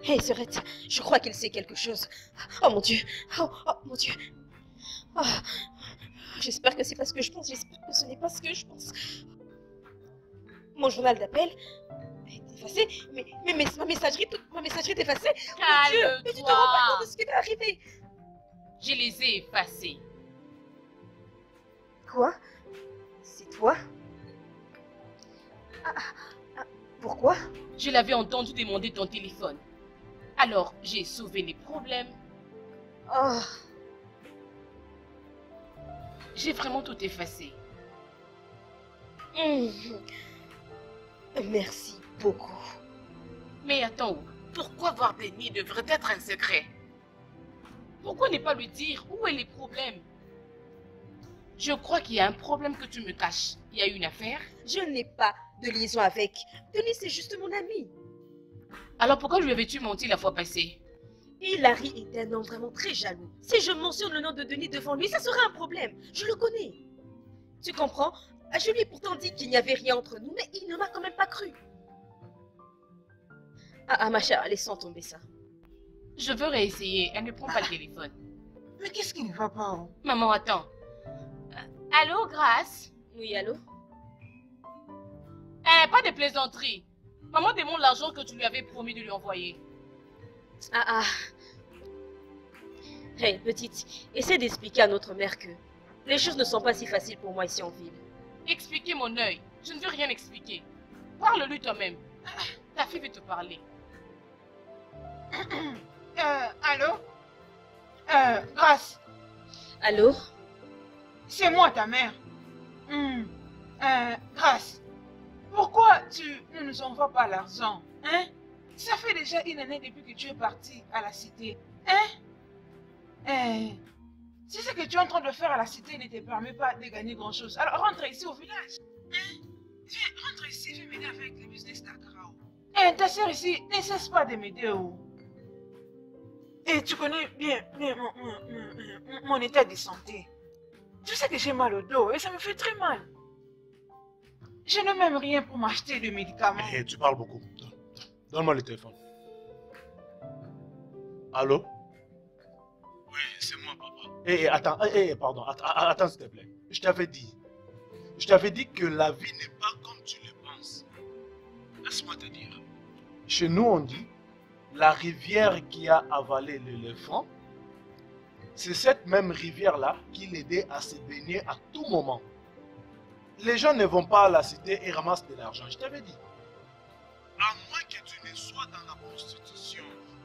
Hey, Serette, je crois qu'il sait quelque chose. Oh mon Dieu. Oh mon Dieu. Oh, j'espère que c'est pas ce que je pense. J'espère que ce n'est pas ce que je pense. Mon journal d'appel est effacé. Mais ma messagerie est effacée. Mon Dieu, mais tu te rends pas compte de ce qui m'est arrivé. Je les ai effacés. Quoi? C'est toi? Pourquoi? Je l'avais entendu demander ton téléphone. Alors, j'ai sauvé les problèmes. Oh. J'ai vraiment tout effacé. Merci beaucoup. Mais attends, pourquoi voir Denis devrait être un secret? Pourquoi ne pas lui dire où est les problèmes? Je crois qu'il y a un problème que tu me caches. Il y a une affaire? Je n'ai pas de liaison avec. Denis, c'est juste mon ami. Alors pourquoi lui avais-tu menti la fois passée? Hilary est un homme vraiment très jaloux. Si je mentionne le nom de Denis devant lui, ça serait un problème. Je le connais. Tu comprends? Je lui ai pourtant dit qu'il n'y avait rien entre nous, mais il ne m'a quand même pas cru. Ma chère, laissons tomber ça. Je veux réessayer. Elle ne prend pas le téléphone. Mais qu'est-ce qui ne va pas? Maman, attends. Allô, Grace? Oui, allô? Pas de plaisanterie. Maman demande l'argent que tu lui avais promis de lui envoyer. Hey, petite, essaie d'expliquer à notre mère que les choses ne sont pas si faciles pour moi ici en ville. Expliquer mon œil. Je ne veux rien expliquer. Parle-lui toi-même. Ta fille veut te parler. Allô? Grace. Allô? C'est moi, ta mère. Grace, pourquoi tu ne nous envoies pas l'argent, hein? Ça fait déjà une année depuis que tu es partie à la cité, hein? Si ce que tu es en train de faire à la cité ne te permet pas de gagner grand-chose, alors rentre ici au village, hein? Viens, rentre ici, viens m'aider avec le business d'Akrao. Et ta soeur ici, ne cesse pas de m'aider. Et tu connais bien mon état de santé. Tu sais que j'ai mal au dos et ça me fait très mal. Je n'ai même rien pour m'acheter de médicaments. Eh, tu parles beaucoup. Donne-moi le téléphone. Allô? Oui, c'est moi, papa. Attends, pardon, attends s'il te plaît. Je t'avais dit que la vie n'est pas comme tu le penses. Laisse-moi te dire. Chez nous, on dit, la rivière qui a avalé l'éléphant, c'est cette même rivière-là qui l'aidait à se baigner à tout moment. Les gens ne vont pas à la cité et ramassent de l'argent, je t'avais dit. À moins que tu ne sois dans la prostitution,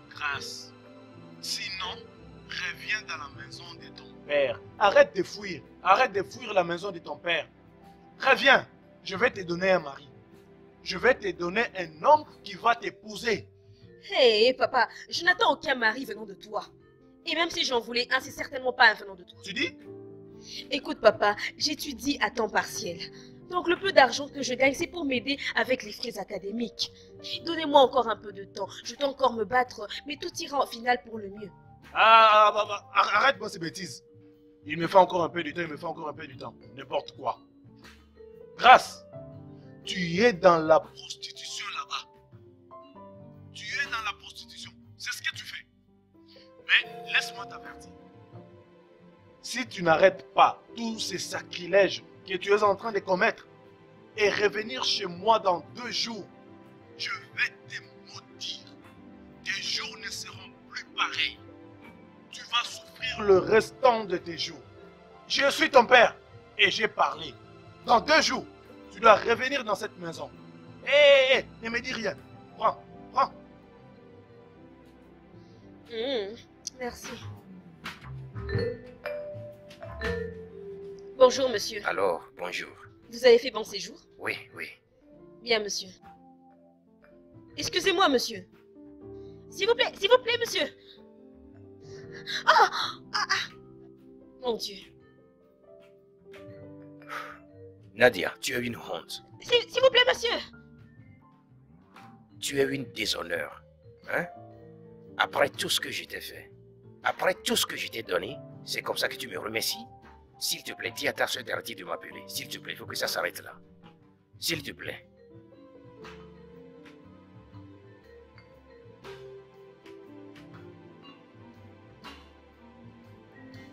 grâce. Sinon, reviens dans la maison de ton père. Arrête de fuir la maison de ton père. Reviens, je vais te donner un mari. Je vais te donner un homme qui va t'épouser. Hé, papa, je n'attends aucun mari venant de toi. Et même si j'en voulais un, c'est certainement pas un venant de toi. Tu dis? Écoute, papa, j'étudie à temps partiel. Donc le peu d'argent que je gagne, c'est pour m'aider avec les frais académiques. Donnez-moi encore un peu de temps. Je dois encore me battre, mais tout ira au final pour le mieux. Arrête-moi ces bêtises. Il me fait encore un peu du temps, N'importe quoi. Grâce, tu es dans la prostitution là-bas. Tu es dans la prostitution. C'est ce que tu fais. Mais laisse-moi t'avertir. Si tu n'arrêtes pas tous ces sacrilèges que tu es en train de commettre et revenir chez moi dans 2 jours, je vais te maudire. Tes jours ne seront plus pareils. Tu vas souffrir le restant de tes jours. Je suis ton père et j'ai parlé. Dans 2 jours, tu dois revenir dans cette maison. Hé, ne me dis rien. Prends. Merci. Bonjour, monsieur. Alors, bonjour. Vous avez fait bon séjour? Oui. Bien, monsieur. Excusez-moi, monsieur. S'il vous plaît, monsieur. Mon Dieu. Nadia, tu es une honte. S'il vous plaît, monsieur. Tu es une déshonneur. Hein? Après tout ce que je t'ai fait, après tout ce que je t'ai donné, c'est comme ça que tu me remercies? S'il te plaît, dis à ta soeur d'arrêter de m'appeler. S'il te plaît, il faut que ça s'arrête là. S'il te plaît.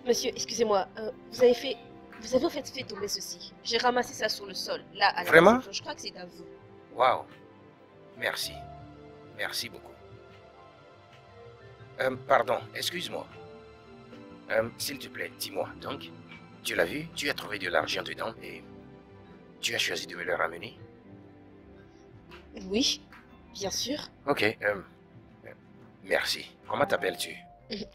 Monsieur, excusez-moi, vous avez en fait fait tomber ceci. J'ai ramassé ça sur le sol, là, à la Vraiment? réception. Je crois que c'est à vous. Waouh. Merci. Merci beaucoup. Pardon, excuse-moi. S'il te plaît, dis-moi, donc, tu l'as vu, tu as trouvé de l'argent dedans et tu as choisi de me le ramener? Oui, bien sûr. Ok, merci. Comment t'appelles-tu?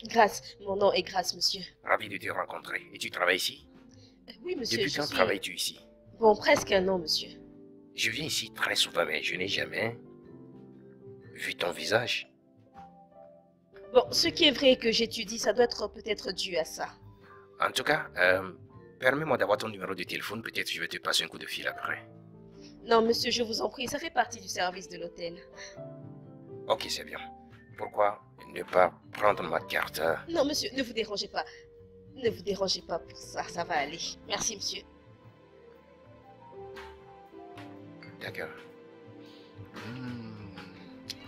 Grâce, mon nom est Grâce, monsieur. Ravi de te rencontrer. Et tu travailles ici? Oui, monsieur. Depuis quand travailles-tu ici? Bon, presque 1 an, monsieur. Je viens ici très souvent, mais je n'ai jamais vu ton visage. Bon, ce qui est vrai que j'étudie, ça doit être peut-être dû à ça. En tout cas, permets-moi d'avoir ton numéro de téléphone. Peut-être je vais te passer un coup de fil après. Non, monsieur, je vous en prie, ça fait partie du service de l'hôtel. Ok, c'est bien. Pourquoi ne pas prendre ma carte? Non, monsieur, ne vous dérangez pas. Ne vous dérangez pas pour ça, ça va aller. Merci, monsieur. D'accord.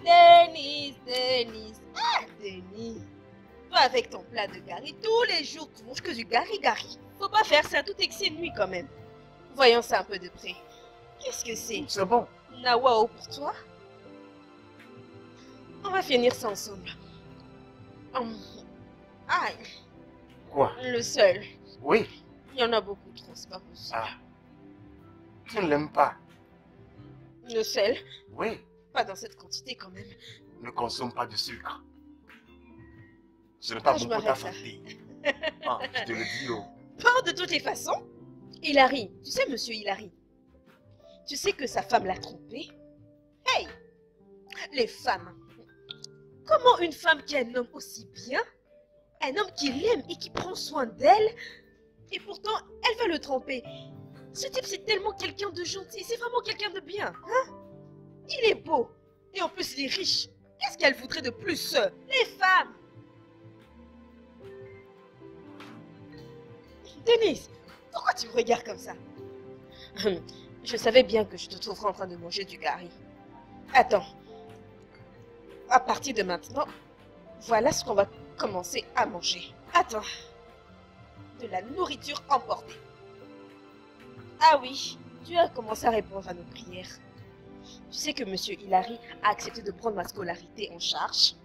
Denise. Ah, Denis. Toi, avec ton plat de gari, tous les jours, tu manges que du gari. Faut pas faire ça, tout excès de nuit quand même. Voyons ça un peu de près. Qu'est-ce que c'est? C'est bon. Nawao pour toi? On va finir ça ensemble. Aïe. Quoi? Le seul. Oui. Il y en a beaucoup trop, c'est pas possible. Ah. Tu ne l'aimes pas? Le sel? Oui. Pas dans cette quantité quand même. Ne consomme pas de sucre. Ce n'est pas je bon pour ta m'arrête là. santé. Ah, je te le dis, oh. Bon, de toutes les façons, Hilary, tu sais, monsieur Hilary, tu sais que sa femme l'a trompé? Hey! Les femmes. Comment une femme qui a un homme aussi bien, un homme qui l'aime et qui prend soin d'elle, et pourtant elle veut le tromper? Ce type, c'est tellement quelqu'un de gentil. C'est vraiment quelqu'un de bien. Hein? Il est beau. Et en plus, il est riche. Qu'est-ce qu'elle voudrait de plus? Les femmes. Denise, pourquoi tu me regardes comme ça? Je savais bien que je te trouverais en train de manger du curry. Attends. À partir de maintenant, voilà ce qu'on va commencer à manger. Attends. De la nourriture emportée. Ah oui, tu as commencé à répondre à nos prières. Tu sais que Monsieur Hilary a accepté de prendre ma scolarité en charge.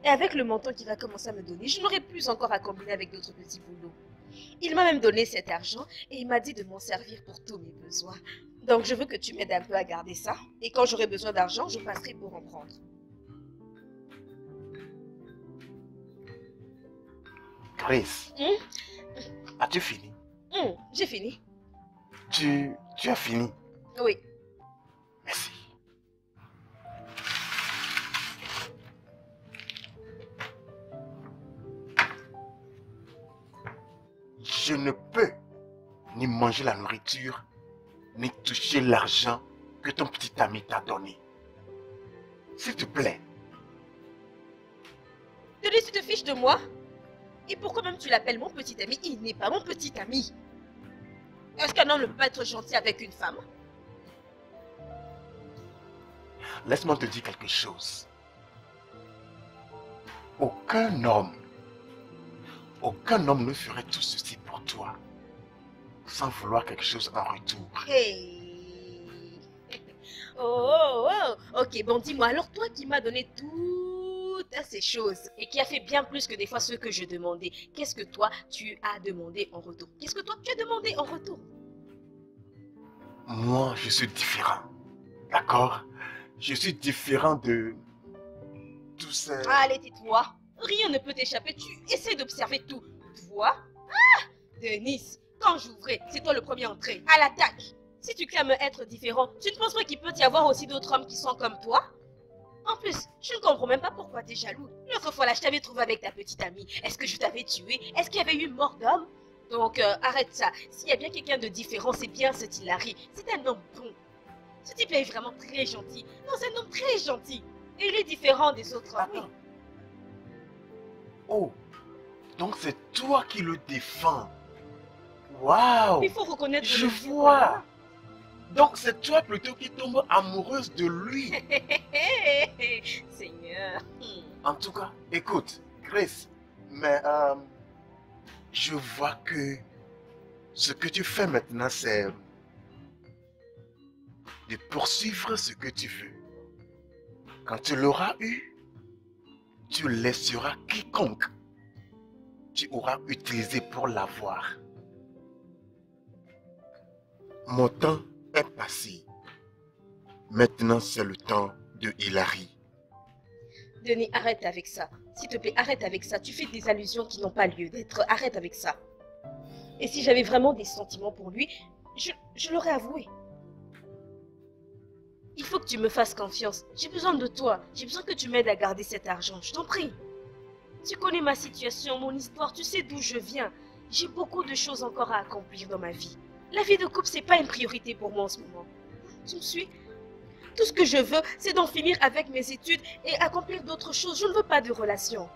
Et avec le montant qu'il va commencer à me donner, je n'aurai plus encore à combiner avec d'autres petits boulots. Il m'a même donné cet argent et il m'a dit de m'en servir pour tous mes besoins. Donc je veux que tu m'aides un peu à garder ça. Et quand j'aurai besoin d'argent, je passerai pour en prendre. Chris, as-tu fini? J'ai fini. Tu as fini? Oui. Merci. Je ne peux ni manger la nourriture, ni toucher l'argent que ton petit ami t'a donné. S'il te plaît. Denise, tu te fiches de moi? Et pourquoi même tu l'appelles mon petit ami? Il n'est pas mon petit ami. Est-ce qu'un homme ne peut pas être gentil avec une femme? Laisse-moi te dire quelque chose. Aucun homme ne ferait tout ceci pour toi sans vouloir quelque chose en retour. Hey. Oh. Ok, bon, dis-moi, alors toi qui m'as donné toutes ces choses et qui a fait bien plus que des fois ce que je demandais, qu'est-ce que toi tu as demandé en retour? Qu'est-ce que toi tu as demandé en retour? Moi, je suis différent. D'accord? Je suis différent de tout ça. Allez, tais-toi. Rien ne peut t'échapper. Tu essaies d'observer tout. Toi? Ah! Denise, quand j'ouvrais, c'est toi le premier entré. À l'attaque. Si tu clames être différent, tu ne penses pas qu'il peut y avoir aussi d'autres hommes qui sont comme toi? En plus, je ne comprends même pas pourquoi tu es jaloux. L'autre fois là, je t'avais trouvé avec ta petite amie. Est-ce que je t'avais tué? Est-ce qu'il y avait eu mort d'homme? Donc, arrête ça. S'il y a bien quelqu'un de différent, c'est bien cet Hilary. C'est un homme bon. Ce type est vraiment très gentil. Non, c'est un homme très gentil. Et il est différent des autres hommes. Attends. Oh, donc c'est toi qui le défends. Waouh! Il faut reconnaître. Je vois. Donc c'est toi plutôt qui tombe amoureuse de lui. Seigneur. En tout cas, écoute, Chris, mais je vois que ce que tu fais maintenant, c'est de poursuivre ce que tu veux. Quand tu l'auras eu, tu laisseras quiconque tu auras utilisé pour l'avoir. Mon temps est passé. Maintenant, c'est le temps de Hilary. Denis, arrête avec ça. S'il te plaît, arrête avec ça. Tu fais des allusions qui n'ont pas lieu d'être. Arrête avec ça. Et si j'avais vraiment des sentiments pour lui, je l'aurais avoué. Il faut que tu me fasses confiance. J'ai besoin de toi. J'ai besoin que tu m'aides à garder cet argent. Je t'en prie. Tu connais ma situation, mon histoire. Tu sais d'où je viens. J'ai beaucoup de choses encore à accomplir dans ma vie. La vie de couple, c'est pas une priorité pour moi en ce moment. Tu me suis? Tout ce que je veux, c'est d'en finir avec mes études et accomplir d'autres choses. Je ne veux pas de relation.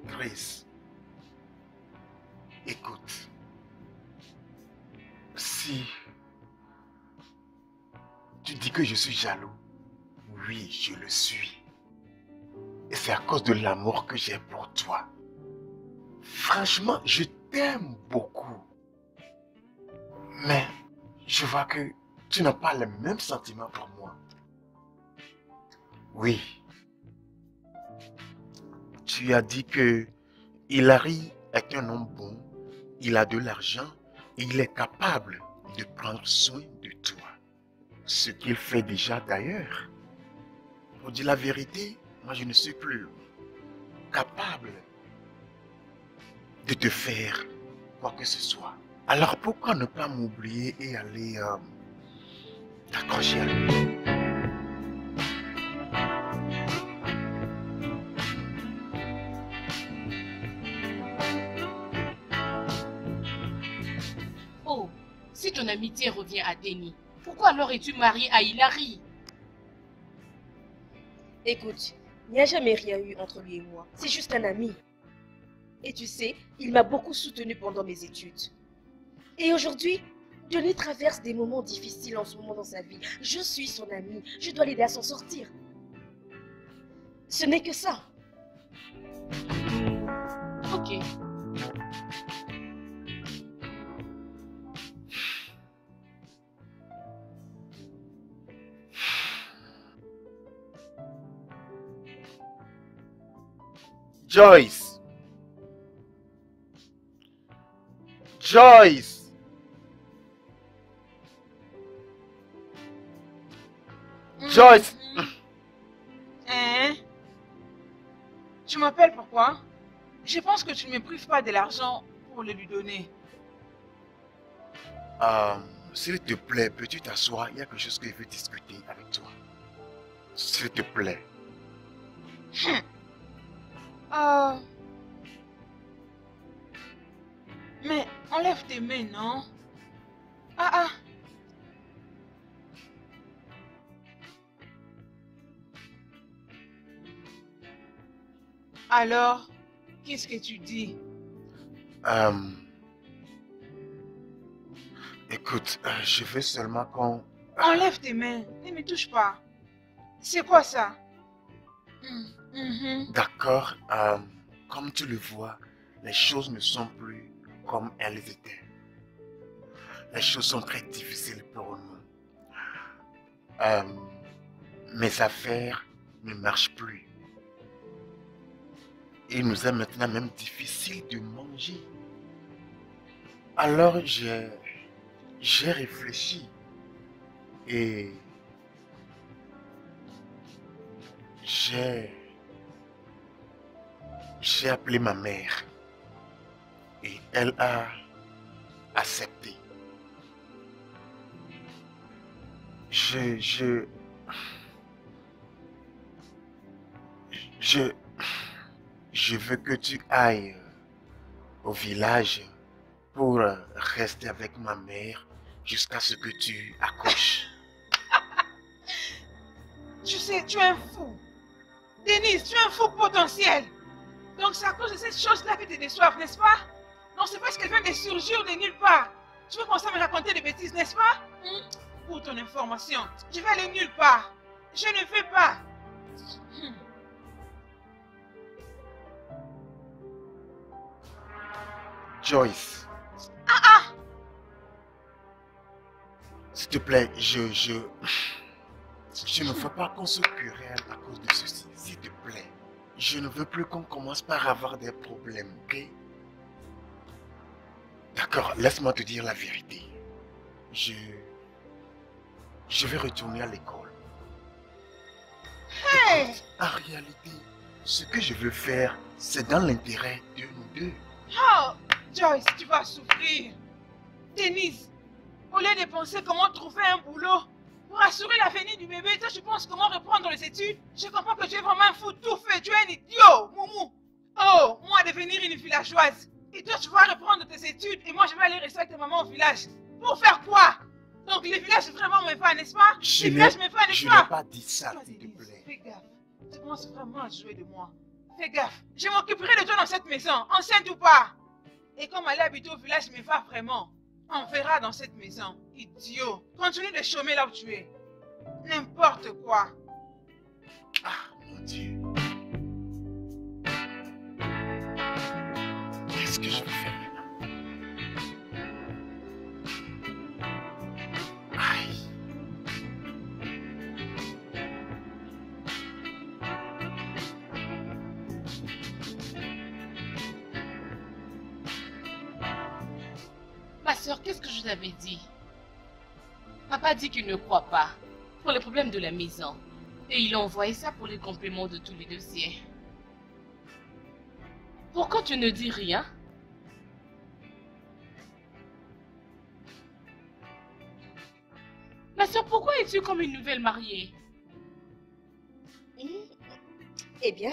Chris, écoute. Si tu dis que je suis jaloux, oui, je le suis. Et c'est à cause de l'amour que j'ai pour toi. Franchement, je t'aime beaucoup. Mais je vois que tu n'as pas les mêmes sentiments pour moi. Oui. Tu as dit que Hilary est un homme bon, il a de l'argent et il est capable de prendre soin de toi. Ce qu'il fait déjà d'ailleurs. Pour dire la vérité, moi je ne suis plus capable de te faire quoi que ce soit. Alors pourquoi ne pas m'oublier et aller t'accrocher à lui? Oh, si ton amitié revient à Denis, pourquoi alors es-tu marié à Hilary? Écoute, il n'y a jamais rien eu entre lui et moi. C'est juste un ami. Et tu sais, il m'a beaucoup soutenu pendant mes études. Et aujourd'hui, Denis traverse des moments difficiles en ce moment dans sa vie. Je suis son ami. Je dois l'aider à s'en sortir. Ce n'est que ça. Ok. Joyce! Joyce! Joyce! Hein? Tu m'appelles pourquoi? Je pense que tu ne me prives pas de l'argent pour le lui donner. S'il te plaît, peux-tu t'asseoir? Il y a quelque chose que je veux discuter avec toi. S'il te plaît. Mais enlève tes mains, non? Alors, qu'est-ce que tu dis? Écoute, je veux seulement qu'on... Enlève tes mains, ne me touche pas. C'est quoi ça? D'accord, comme tu le vois, les choses ne sont plus comme elles étaient. Les choses sont très difficiles pour nous. Mes affaires ne marchent plus. Il nous est maintenant même difficile de manger. Alors j'ai réfléchi et j'ai appelé ma mère et elle a accepté. Je veux que tu ailles au village pour rester avec ma mère jusqu'à ce que tu accouches. Tu sais, tu es un fou. Denise, tu es un fou potentiel. Donc c'est à cause de cette chose-là que tu te déçoives, n'est-ce pas? Non, c'est parce qu'elle vient de surgir de nulle part. Tu veux commencer à me raconter des bêtises, n'est-ce pas? Pour ton information, je vais aller nulle part. Je ne veux pas. Joyce. S'il te plaît, je ne veux pas qu'on se querelle à cause de ceci. S'il te plaît. Je ne veux plus qu'on commence par avoir des problèmes, ok? D'accord, laisse-moi te dire la vérité. Je vais retourner à l'école. Hey! En réalité, ce que je veux faire, c'est dans l'intérêt de nous deux. Oh, Joyce, tu vas souffrir. Denise, au lieu de penser comment trouver un boulot pour assurer l'avenir du bébé, toi tu penses comment reprendre les études? Je comprends que tu es vraiment un fou tout fait, tu es un idiot, Moumou. Oh, moi devenir une villageoise. Et toi tu vas reprendre tes études et moi je vais aller rester avec ta maman au village. Pour faire quoi? Donc le village vraiment me va, n'est-ce pas? Je n'ai pas dit ça, s'il te plaît. Fais gaffe, tu commences vraiment à jouer de moi. Fais gaffe, je m'occuperai de toi dans cette maison, enceinte ou pas. Et comme aller habiter au village me va vraiment, on verra dans cette maison. Idiot, continue de chômer là où tu es. N'importe quoi. Ah, mon Dieu. Qu'est-ce que je vais faire maintenant? Aïe. Ma soeur, qu'est-ce que je t'avais dit? Papa dit qu'il ne croit pas pour les problèmes de la maison. Et il a envoyé ça pour les compléments de tous les dossiers. Pourquoi tu ne dis rien? Ma soeur, pourquoi es-tu comme une nouvelle mariée? Eh bien,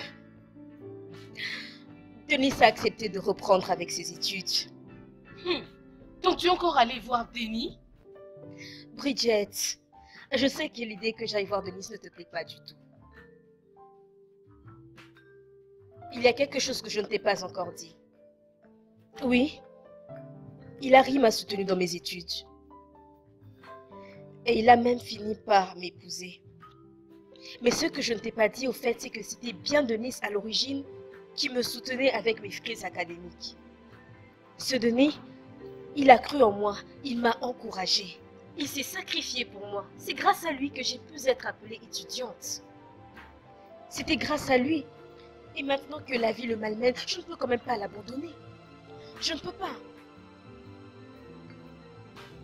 Denis a accepté de reprendre avec ses études. Donc tu es encore allé voir Denis? Bridget, je sais que l'idée que j'aille voir Denis ne te plaît pas du tout. Il y a quelque chose que je ne t'ai pas encore dit. Oui, Hilary m'a soutenue dans mes études. Et il a même fini par m'épouser. Mais ce que je ne t'ai pas dit au fait, c'est que c'était bien Denis à l'origine qui me soutenait avec mes frais académiques. Ce Denis, il a cru en moi, il m'a encouragée. Il s'est sacrifié pour moi. C'est grâce à lui que j'ai pu être appelée étudiante. C'était grâce à lui. Et maintenant que la vie le malmène, je ne peux quand même pas l'abandonner. Je ne peux pas.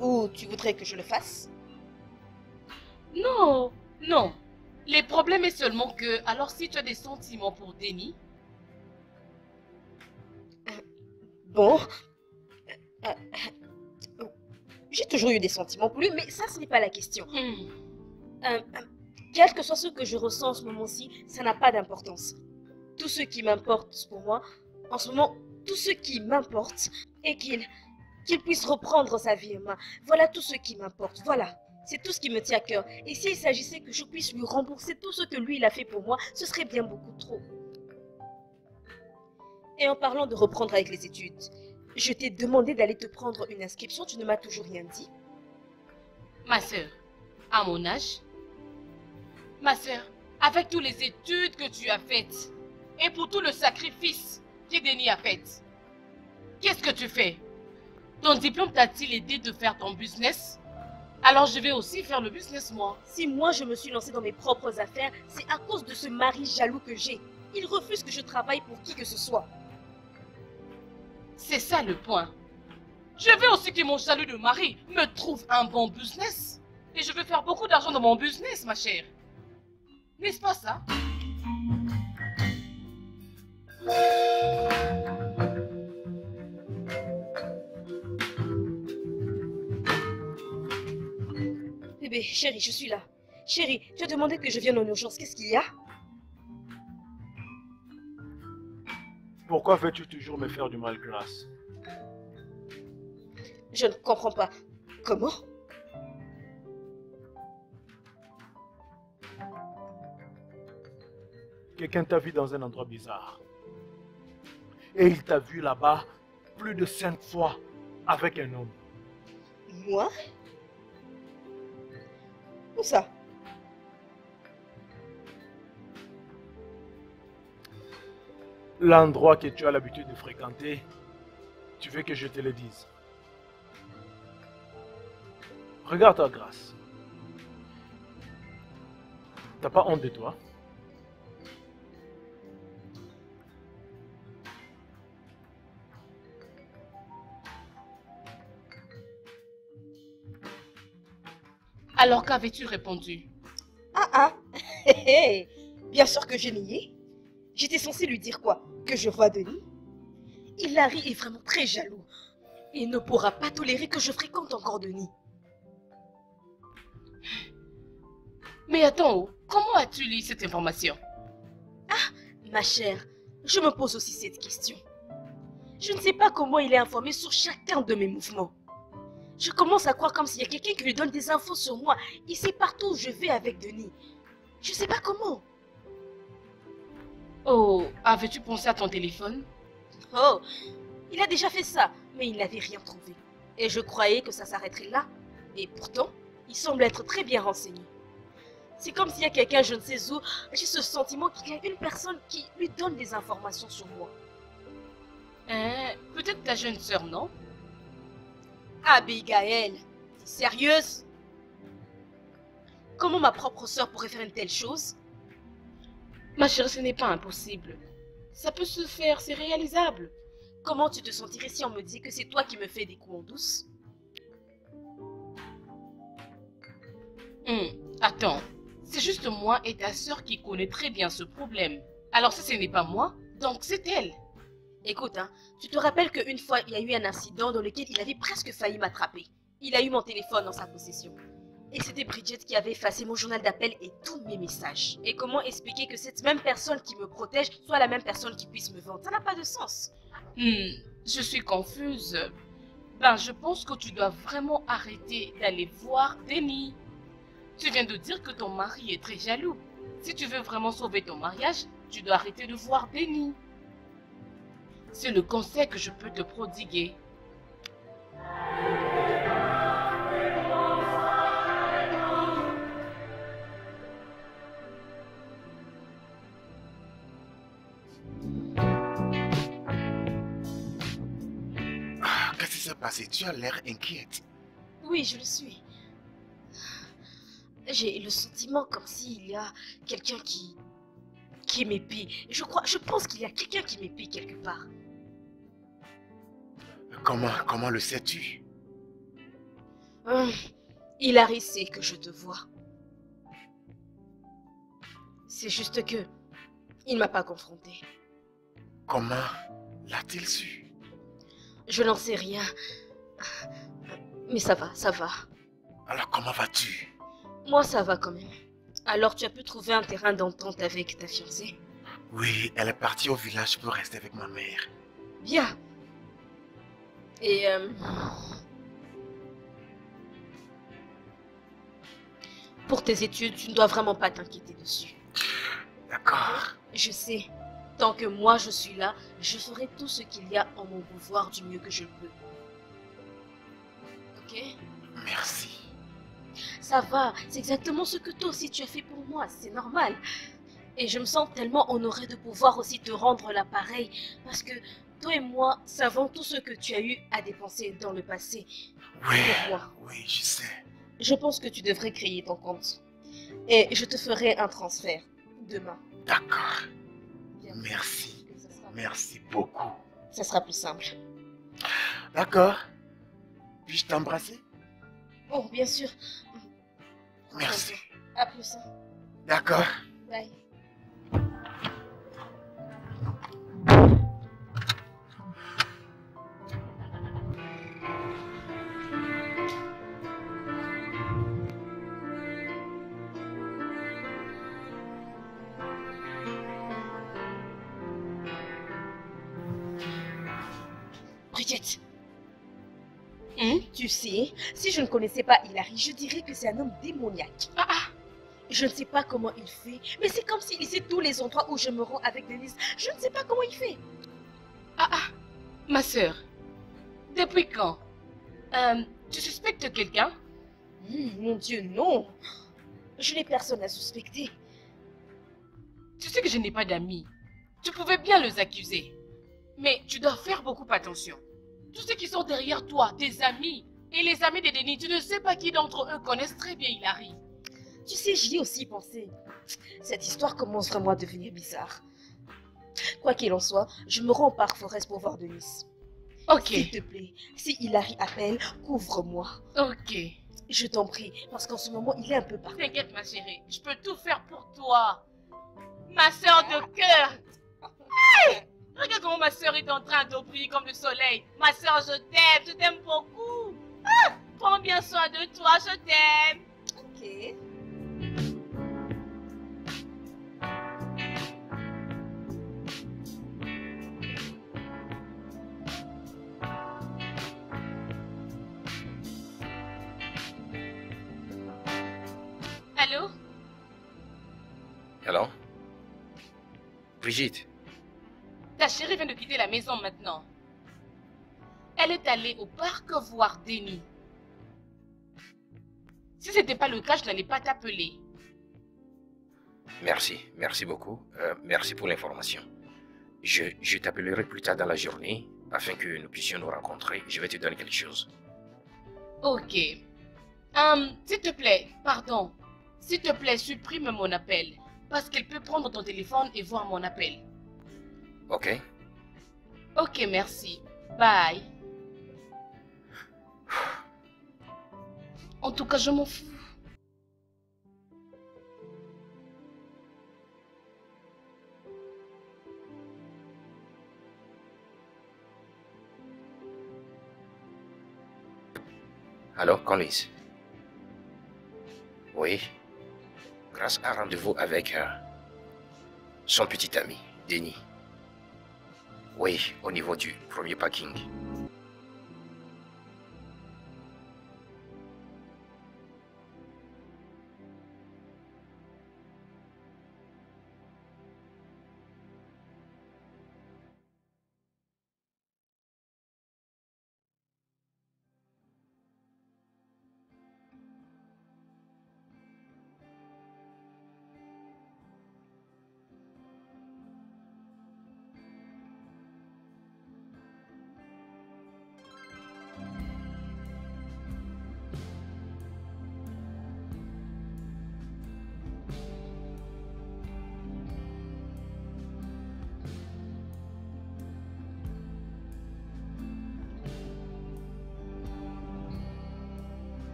Ou tu voudrais que je le fasse? Non, non. Le problème est seulement que, alors si tu as des sentiments pour Denis... Bon. J'ai toujours eu des sentiments pour lui, mais ça, ce n'est pas la question. Quel que soit ce que je ressens en ce moment-ci, ça n'a pas d'importance. Tout ce qui m'importe pour moi, en ce moment, tout ce qui m'importe est qu'il puisse reprendre sa vie en main. Voilà tout ce qui m'importe, voilà. C'est tout ce qui me tient à cœur. Et s'il s'agissait que je puisse lui rembourser tout ce que lui, il a fait pour moi, ce serait bien beaucoup trop. Et en parlant de reprendre avec les études, je t'ai demandé d'aller te prendre une inscription, tu ne m'as toujours rien dit. Ma sœur, à mon âge, ma sœur, avec toutes les études que tu as faites, et pour tout le sacrifice que Denis a fait, qu'est-ce que tu fais? Ton diplôme t'a-t-il aidé de faire ton business? Alors je vais aussi faire le business moi. Si moi je me suis lancée dans mes propres affaires, c'est à cause de ce mari jaloux que j'ai. Il refuse que je travaille pour qui que ce soit. C'est ça le point. Je veux aussi que mon jaloux de mari me trouve un bon business. Et je veux faire beaucoup d'argent dans mon business, ma chère. N'est-ce pas ça? Bébé, chérie, je suis là. Chérie, tu as demandé que je vienne en urgence. Qu'est-ce qu'il y a? Pourquoi veux-tu toujours me faire du mal, Grace? Je ne comprends pas. Comment? Quelqu'un t'a vu dans un endroit bizarre. Et il t'a vu là-bas plus de 5 fois avec un homme. Moi? Où ça? L'endroit que tu as l'habitude de fréquenter, tu veux que je te le dise. Regarde-toi, Grace. T'as pas honte de toi? Alors qu'avais-tu répondu? Bien sûr que j'ai nié. J'étais censée lui dire quoi? Que je vois Denis? Hilary est vraiment très jaloux. Il ne pourra pas tolérer que je fréquente encore Denis. Mais attends, comment as-tu lu cette information? Ma chère, je me pose aussi cette question. Je ne sais pas comment il est informé sur chacun de mes mouvements. Je commence à croire comme s'il y a quelqu'un qui lui donne des infos sur moi. Il sait partout où je vais avec Denis. Je ne sais pas comment. Oh, avais-tu pensé à ton téléphone? Oh, il a déjà fait ça, mais il n'avait rien trouvé. Et je croyais que ça s'arrêterait là. Et pourtant, il semble être très bien renseigné. C'est comme s'il y a quelqu'un, je ne sais où, j'ai ce sentiment qu'il y a une personne qui lui donne des informations sur moi. Peut-être ta jeune sœur, non? Abigail, t'es sérieuse? Comment ma propre sœur pourrait faire une telle chose? Ma chérie, ce n'est pas impossible. Ça peut se faire, c'est réalisable. Comment tu te sentirais si on me dit que c'est toi qui me fais des coups en douce? Attends, c'est juste moi et ta sœur qui connaît très bien ce problème. Alors si ce n'est pas moi, donc c'est elle. Écoute, tu te rappelles qu'une fois, il y a eu un incident dans lequel il avait presque failli m'attraper. Il a eu mon téléphone dans sa possession. Et c'était Bridget qui avait effacé mon journal d'appel et tous mes messages. Et comment expliquer que cette même personne qui me protège soit la même personne qui puisse me vendre? Ça n'a pas de sens. Je suis confuse. Ben, je pense que tu dois vraiment arrêter d'aller voir Denis. Tu viens de dire que ton mari est très jaloux. Si tu veux vraiment sauver ton mariage, tu dois arrêter de voir Denis. C'est le conseil que je peux te prodiguer. Qu'est-ce qui s'est passé? Tu as l'air inquiète. Oui, je le suis. J'ai le sentiment comme s'il y a quelqu'un qui m'épie. Je pense qu'il y a quelqu'un qui m'épie quelque part. Comment le sais-tu? Hilary sait que je te vois. C'est juste que il m'a pas confronté. Comment l'a-t-il su? Je n'en sais rien. Mais ça va, ça va. Alors comment vas-tu? Moi, ça va quand même. Alors, tu as pu trouver un terrain d'entente avec ta fiancée? Oui, elle est partie au village pour rester avec ma mère. Bien. Et pour tes études, tu ne dois vraiment pas t'inquiéter dessus. D'accord. Je sais. Tant que moi je suis là, je ferai tout ce qu'il y a en mon pouvoir du mieux que je peux. Ok? Merci. Ça va, c'est exactement ce que toi aussi tu as fait pour moi, c'est normal. Et je me sens tellement honorée de pouvoir aussi te rendre l'appareil, parce que toi et moi savons tout ce que tu as eu à dépenser dans le passé. Oui, pour moi. oui, je sais. Je pense que tu devrais créer ton compte. Et je te ferai un transfert demain. D'accord. Bien. Merci. Ça sera- Merci beaucoup. Ça sera plus simple. D'accord. Puis-je t'embrasser? Oh, bien sûr. Merci. À plus. Hein. D'accord. Bye. Brigitte. Tu sais, si je ne connaissais pas Hilary, je dirais que c'est un homme démoniaque. Je ne sais pas comment il fait, mais c'est comme s'il sait tous les endroits où je me rends avec Denise. Je ne sais pas comment il fait. Ma sœur, depuis quand tu suspectes quelqu'un? Mon Dieu, non. Je n'ai personne à suspecter. Tu sais que je n'ai pas d'amis. Tu pouvais bien les accuser. Mais tu dois faire beaucoup attention. Tous ceux qui sont derrière toi, tes amis, et les amis de Denis, tu ne sais pas qui d'entre eux connaissent très bien Hilary. Tu sais, j'y ai aussi pensé. Cette histoire commence vraiment à devenir bizarre. Quoi qu'il en soit, je me rends au parc Forest pour voir Denis. Ok. S'il te plaît, si Hilary appelle, couvre-moi. Ok. Je t'en prie, parce qu'en ce moment, il est un peu partout. T'inquiète ma chérie, je peux tout faire pour toi. Ma sœur de cœur. Hey! Regarde comment ma sœur est en train de briller comme le soleil. Ma sœur, je t'aime beaucoup. Prends bien soin de toi, je t'aime. Ok. Allô? Alors? Brigitte? Ta chérie vient de quitter la maison maintenant. Elle est allée au parc voir Denis. Si ce n'était pas le cas, je n'allais pas t'appeler. Merci beaucoup. Merci pour l'information. Je t'appellerai plus tard dans la journée afin que nous puissions nous rencontrer. Je vais te donner quelque chose. Ok. S'il te plaît, pardon. S'il te plaît, supprime mon appel. Parce qu'elle peut prendre ton téléphone et voir mon appel. Ok? Ok, merci. Bye. En tout cas, je m'en fous. Alors, Conlise? Oui? Grâce à un rendez-vous avec son petit ami, Denis. Oui, au niveau du premier parking.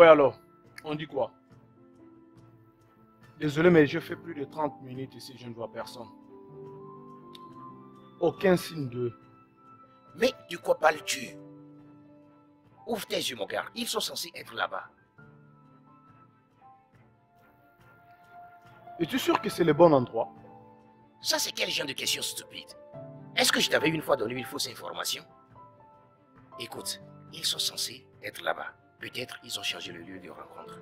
Ouais alors, on dit quoi? Désolé, mais je fais plus de 30 minutes ici, je ne vois personne. Aucun signe d'eux. Mais de quoi parles-tu? Ouvre tes yeux, mon gars. Ils sont censés être là-bas. Es-tu sûr que c'est le bon endroit? Ça, c'est quel genre de question stupide? Est-ce que je t'avais une fois donné une fausse information? Écoute, ils sont censés être là-bas. Peut-être ils ont changé le lieu de rencontre.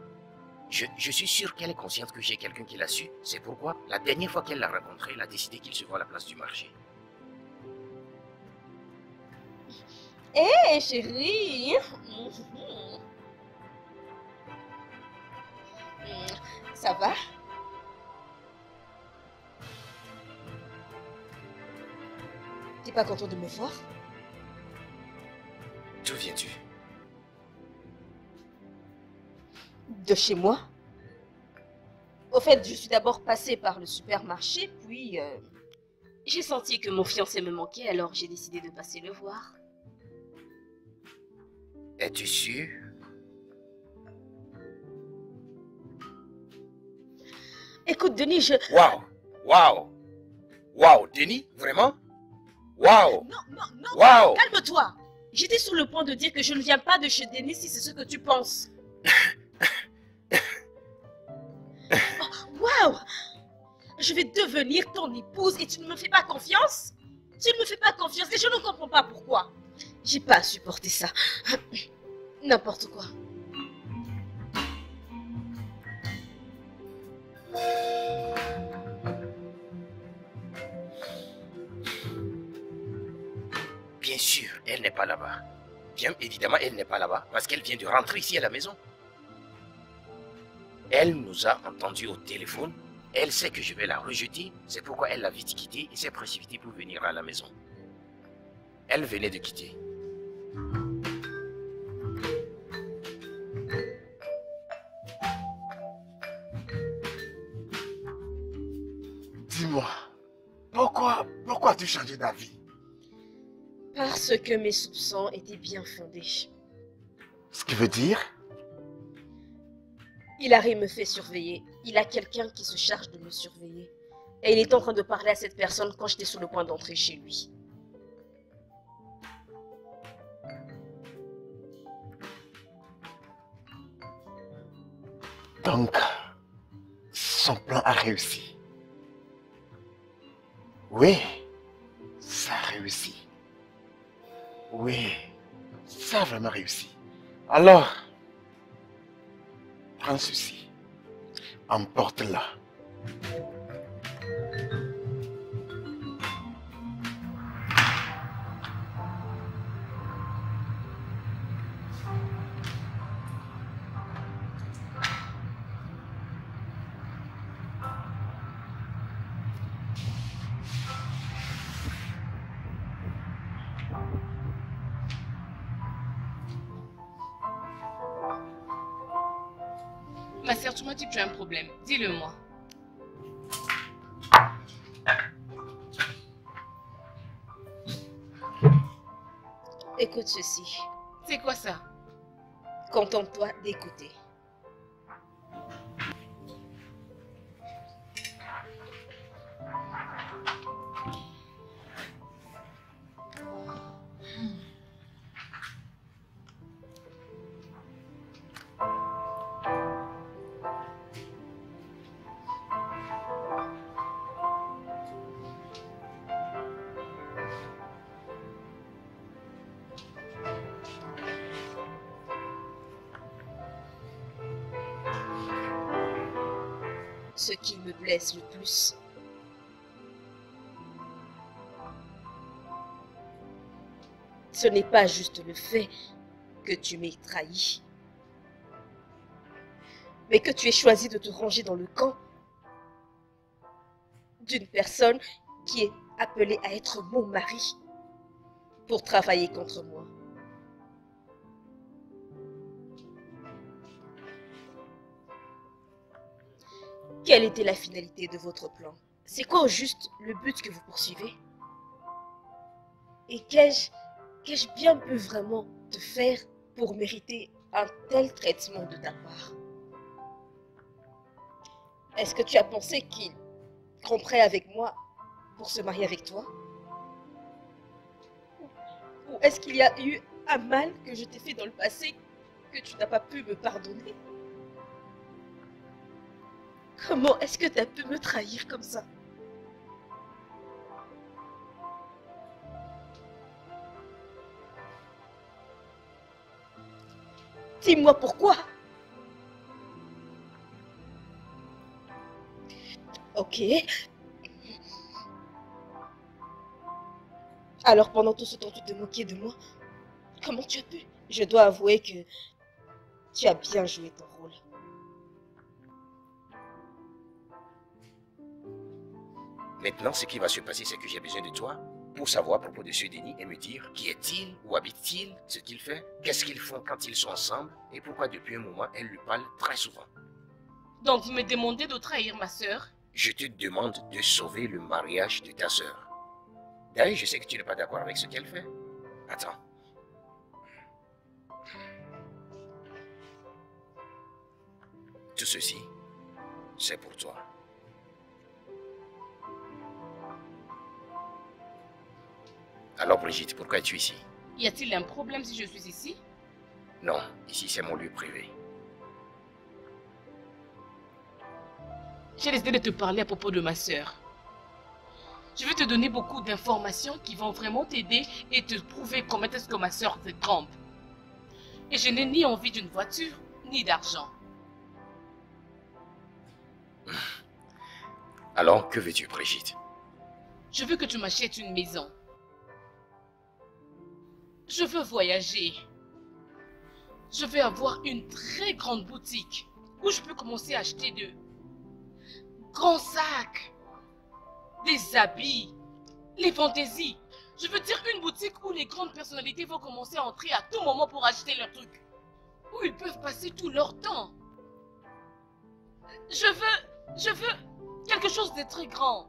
Je suis sûr qu'elle est consciente que j'ai quelqu'un qui l'a su. C'est pourquoi, la dernière fois qu'elle l'a rencontré, elle a décidé qu'il se voit à la place du marché. Hé, chérie. Ça va? T'es pas content de me voir? D'où viens-tu? De chez moi. Au fait, je suis d'abord passée par le supermarché, puis j'ai senti que mon fiancé me manquait, alors j'ai décidé de passer le voir. Es-tu sûr? Écoute, Denis, je... Waouh! Waouh! Waouh! Denis? Vraiment? Waouh! Non, Waouh! calme-toi. J'étais sur le point de dire que je ne viens pas de chez Denis si c'est ce que tu penses. Oh, waouh! Je vais devenir ton épouse et tu ne me fais pas confiance? Tu ne me fais pas confiance et je ne comprends pas pourquoi. J'ai pas à supporter ça. N'importe quoi. Bien sûr, elle n'est pas là-bas. Bien évidemment, elle n'est pas là-bas parce qu'elle vient de rentrer ici à la maison. Elle nous a entendus au téléphone. Elle sait que je vais la rejeter. C'est pourquoi elle l'a vite quittée et s'est précipitée pour venir à la maison. Elle venait de quitter. Dis-moi, pourquoi as-tu changé d'avis? Parce que mes soupçons étaient bien fondés. Ce qui veut dire? Hilary me fait surveiller. Il a quelqu'un qui se charge de me surveiller. Et il est en train de parler à cette personne quand j'étais sur le point d'entrer chez lui. Donc, son plan a réussi. Oui, ça a réussi. Oui, ça a vraiment réussi. Alors, prends ceci, emporte-la. Ma sœur, tu m'as dit que tu as un problème. Dis-le-moi. Écoute ceci. C'est quoi ça? Contente-toi d'écouter. Ce qui me blesse le plus, ce n'est pas juste le fait que tu m'aies trahi, mais que tu aies choisi de te ranger dans le camp d'une personne qui est appelée à être mon mari pour travailler contre moi. Quelle était la finalité de votre plan? C'est quoi au juste le but que vous poursuivez? Et qu'ai-je bien pu vraiment te faire pour mériter un tel traitement de ta part? Est-ce que tu as pensé qu'il romprait avec moi pour se marier avec toi? Ou est-ce qu'il y a eu un mal que je t'ai fait dans le passé que tu n'as pas pu me pardonner? Comment est-ce que tu as pu me trahir comme ça? Dis-moi pourquoi. Ok. Alors pendant tout ce temps, tu te moquais de moi. Comment tu as pu? Je dois avouer que tu as bien joué ton rôle. Maintenant, ce qui va se passer, c'est que j'ai besoin de toi pour savoir à propos de ce Denis et me dire qui est-il, où habite-t-il, ce qu'il fait, qu'est-ce qu'ils font quand ils sont ensemble et pourquoi depuis un moment elle lui parle très souvent. Donc vous me demandez de trahir ma sœur? Je te demande de sauver le mariage de ta sœur. D'ailleurs, je sais que tu n'es pas d'accord avec ce qu'elle fait. Attends. Tout ceci, c'est pour toi. Alors Brigitte, pourquoi es-tu ici? Y a-t-il un problème si je suis ici? Non, ici c'est mon lieu privé. J'ai décidé de te parler à propos de ma sœur. Je vais te donner beaucoup d'informations qui vont vraiment t'aider et te prouver comment est-ce que ma sœur te trompe. Et je n'ai ni envie d'une voiture, ni d'argent. Alors, que veux-tu, Brigitte? Je veux que tu m'achètes une maison. Je veux voyager. Je veux avoir une très grande boutique où je peux commencer à acheter de grands sacs, des habits, les fantaisies. Je veux dire une boutique où les grandes personnalités vont commencer à entrer à tout moment pour acheter leurs trucs. Où ils peuvent passer tout leur temps. Je veux quelque chose de très grand.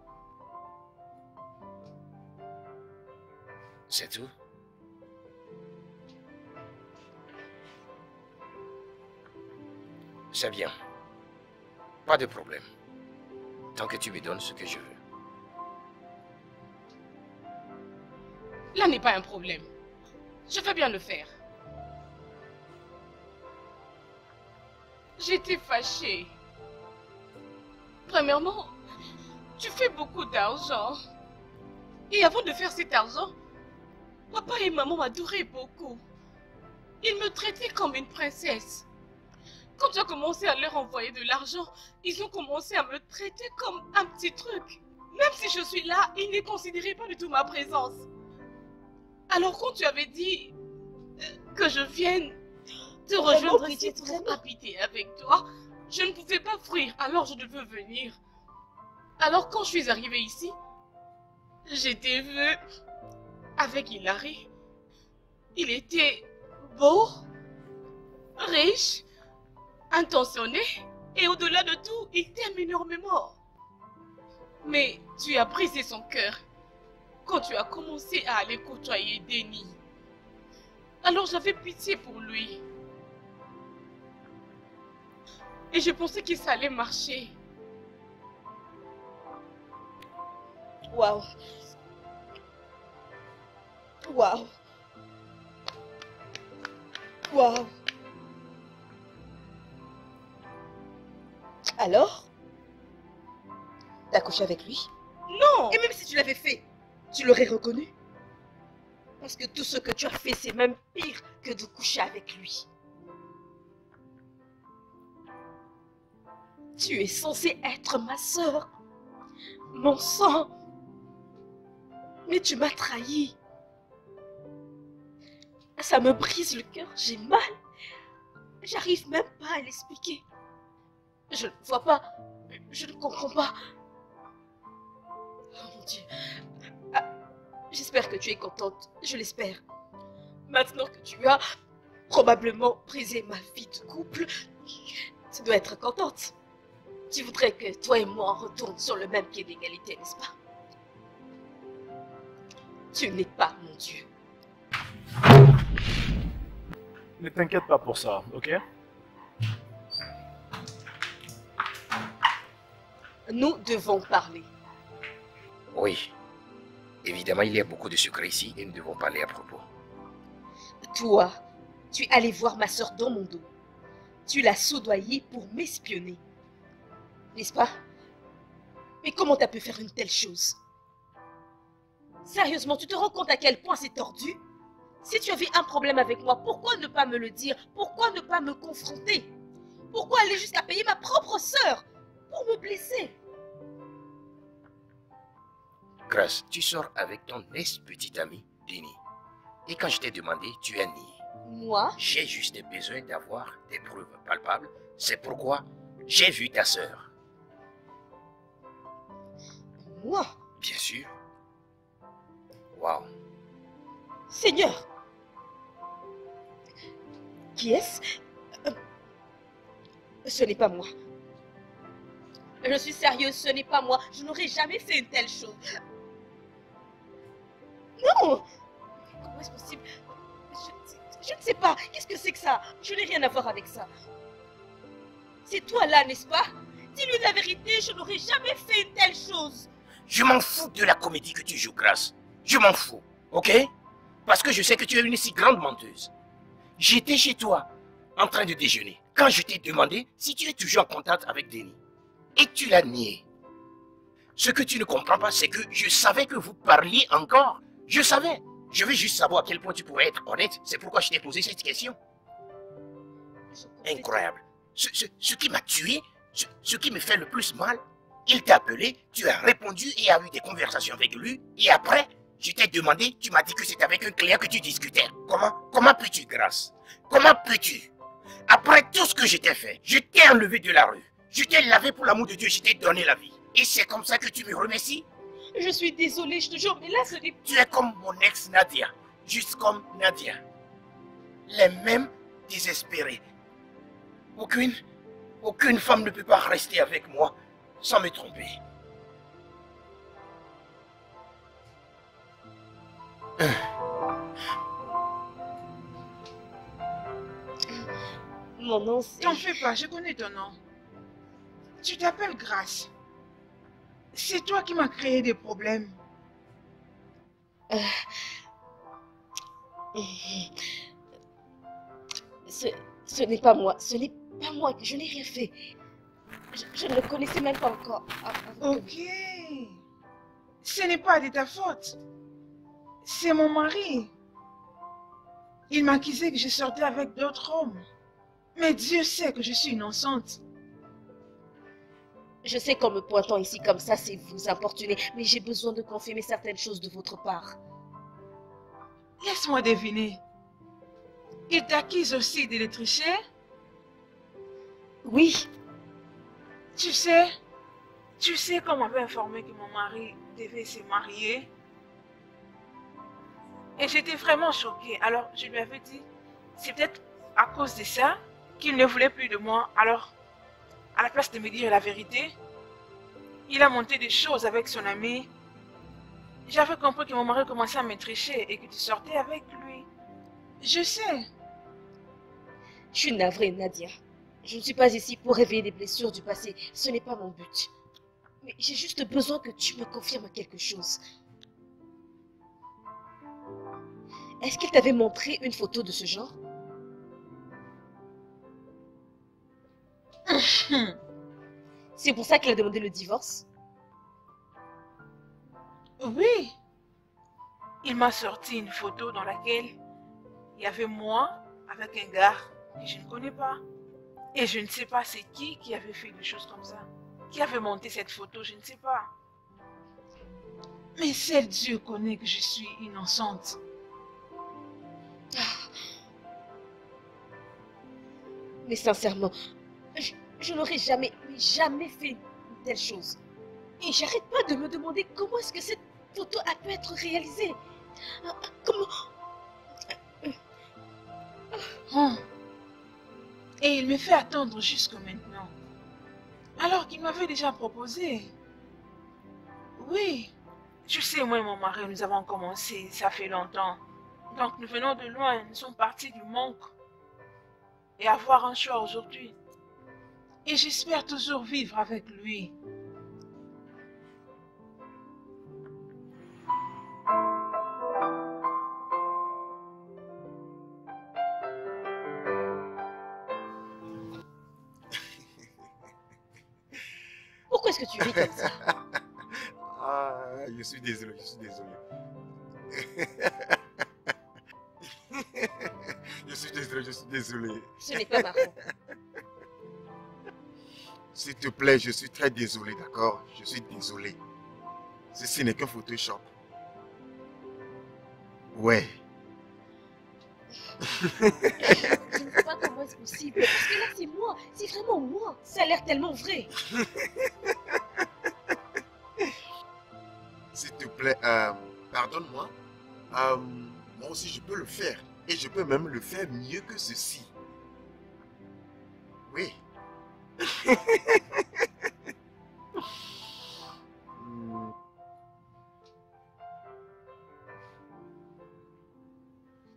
C'est tout? C'est bien. Pas de problème. Tant que tu me donnes ce que je veux. Là n'est pas un problème. Je veux bien le faire. J'étais fâchée. Premièrement, tu fais beaucoup d'argent. Et avant de faire cet argent, papa et maman m'adoraient beaucoup. Ils me traitaient comme une princesse. Quand tu as commencé à leur envoyer de l'argent, ils ont commencé à me traiter comme un petit truc. Même si je suis là, ils ne considéraient pas du tout ma présence. Alors quand tu avais dit que je vienne te rejoindre ici pour habiter avec toi, je ne pouvais pas fuir, alors je devais venir. Alors quand je suis arrivée ici, j'étais vue avec Hilary. Il était beau, riche, intentionné et au-delà de tout, il t'aime énormément. Mais tu as brisé son cœur quand tu as commencé à aller côtoyer Denis. Alors j'avais pitié pour lui. Et je pensais que ça allait marcher. Waouh. Waouh. Waouh. Alors? T'as couché avec lui? Non! Et même si tu l'avais fait, tu l'aurais reconnu? Parce que tout ce que tu as fait, c'est même pire que de coucher avec lui. Tu es censée être ma sœur, mon sang. Mais tu m'as trahi. Ça me brise le cœur, j'ai mal. J'arrive même pas à l'expliquer. Je ne vois pas, je ne comprends pas. Oh mon Dieu. Ah, j'espère que tu es contente, je l'espère. Maintenant que tu as probablement brisé ma vie de couple, tu dois être contente. Tu voudrais que toi et moi retournent sur le même pied d'égalité, n'est-ce pas? Tu n'es pas mon Dieu. Ne t'inquiète pas pour ça, ok? Nous devons parler. Oui. Évidemment, il y a beaucoup de secrets ici et nous devons parler à propos. Toi, tu es allé voir ma soeur dans mon dos. Tu l'as soudoyée pour m'espionner. N'est-ce pas? Mais comment t'as pu faire une telle chose? Sérieusement, tu te rends compte à quel point c'est tordu? Si tu avais un problème avec moi, pourquoi ne pas me le dire? Pourquoi ne pas me confronter? Pourquoi aller jusqu'à payer ma propre sœur pour me blesser? Grace, tu sors avec ton ex-petite amie, Denis. Et quand je t'ai demandé, tu as nié. Moi? J'ai juste besoin d'avoir des preuves palpables. C'est pourquoi j'ai vu ta sœur. Moi? Bien sûr. Waouh. Seigneur! Qui est-ce? Ce n'est pas moi. Je suis sérieuse, ce n'est pas moi. Je n'aurais jamais fait une telle chose. Non! Comment est-ce possible? Je ne sais pas. Qu'est-ce que c'est que ça? Je n'ai rien à voir avec ça. C'est toi là, n'est-ce pas? Dis-lui la vérité, je n'aurais jamais fait une telle chose. Je m'en fous de la comédie que tu joues, Grace. Je m'en fous, ok? Parce que je sais que tu es une si grande menteuse. J'étais chez toi, en train de déjeuner, quand je t'ai demandé si tu es toujours en contact avec Denis. Et tu l'as nié. Ce que tu ne comprends pas, c'est que je savais que vous parliez encore. Je savais. Je veux juste savoir à quel point tu pouvais être honnête. C'est pourquoi je t'ai posé cette question. Incroyable. Ce qui m'a tué, ce qui me fait le plus mal, il t'a appelé, tu as répondu et as eu des conversations avec lui. Et après, je t'ai demandé, tu m'as dit que c'est avec un client que tu discutais. Comment peux-tu, Grace? Comment peux-tu? Après tout ce que je t'ai fait, je t'ai enlevé de la rue. Je t'ai lavé pour l'amour de Dieu, je t'ai donné la vie. Et c'est comme ça que tu me remercies? Je suis désolée, je te jure, mais là ce n'est... Tu es comme mon ex Nadia, juste comme Nadia. Les mêmes désespérés. Aucune femme ne peut pas rester avec moi sans me tromper. Mon nom c'est... T'en fais pas, je connais ton nom. Tu t'appelles Grace. C'est toi qui m'as créé des problèmes. Ce n'est pas moi, ce n'est pas moi, je n'ai rien fait. Je ne le connaissais même pas encore. Ok. Ce n'est pas de ta faute. C'est mon mari. Il m'accusait que je sortais avec d'autres hommes. Mais Dieu sait que je suis innocente. Je sais qu'en me pointant ici comme ça, c'est vous importuner, mais j'ai besoin de confirmer certaines choses de votre part. Laisse-moi deviner. Il t'accuse aussi de les tricher? Oui. Tu sais qu'on m'avait informé que mon mari devait se marier. Et j'étais vraiment choquée. Alors je lui avais dit, c'est peut-être à cause de ça qu'il ne voulait plus de moi. Alors, à la place de me dire la vérité, il a monté des choses avec son ami. J'avais compris que mon mari commençait à me tricher et que tu sortais avec lui. Je sais. Je suis navrée, Nadia. Je ne suis pas ici pour réveiller des blessures du passé. Ce n'est pas mon but. Mais j'ai juste besoin que tu me confirmes quelque chose. Est-ce qu'il t'avait montré une photo de ce genre? C'est pour ça qu'il a demandé le divorce? Oui. Il m'a sorti une photo dans laquelle il y avait moi avec un gars que je ne connais pas. Et je ne sais pas c'est qui avait fait des choses comme ça. Qui avait monté cette photo, je ne sais pas. Mais seul Dieu connaît que je suis innocente. Mais sincèrement, je n'aurais jamais fait une telle chose. Et j'arrête pas de me demander comment est-ce que cette photo a pu être réalisée. Comment... Et il me fait attendre jusque maintenant. Alors qu'il m'avait déjà proposé. Oui. Tu sais, moi et mon mari, nous avons commencé, ça fait longtemps. Donc nous venons de loin, nous sommes partis du manque. et avoir un choix aujourd'hui. Et j'espère toujours vivre avec lui. Pourquoi est-ce que tu ris comme ça? Ah, je suis désolé, je suis désolé. Je suis désolé, je suis désolé. Ce n'est pas marrant. S'il te plaît, je suis très désolé, d'accord? Je suis désolé. Ceci n'est qu'un Photoshop. Ouais. Je ne sais pas comment est-ce possible. Parce que là, c'est moi. C'est vraiment moi. Ça a l'air tellement vrai. S'il te plaît, pardonne-moi. Moi aussi, je peux le faire. Et je peux même le faire mieux que ceci. Oui.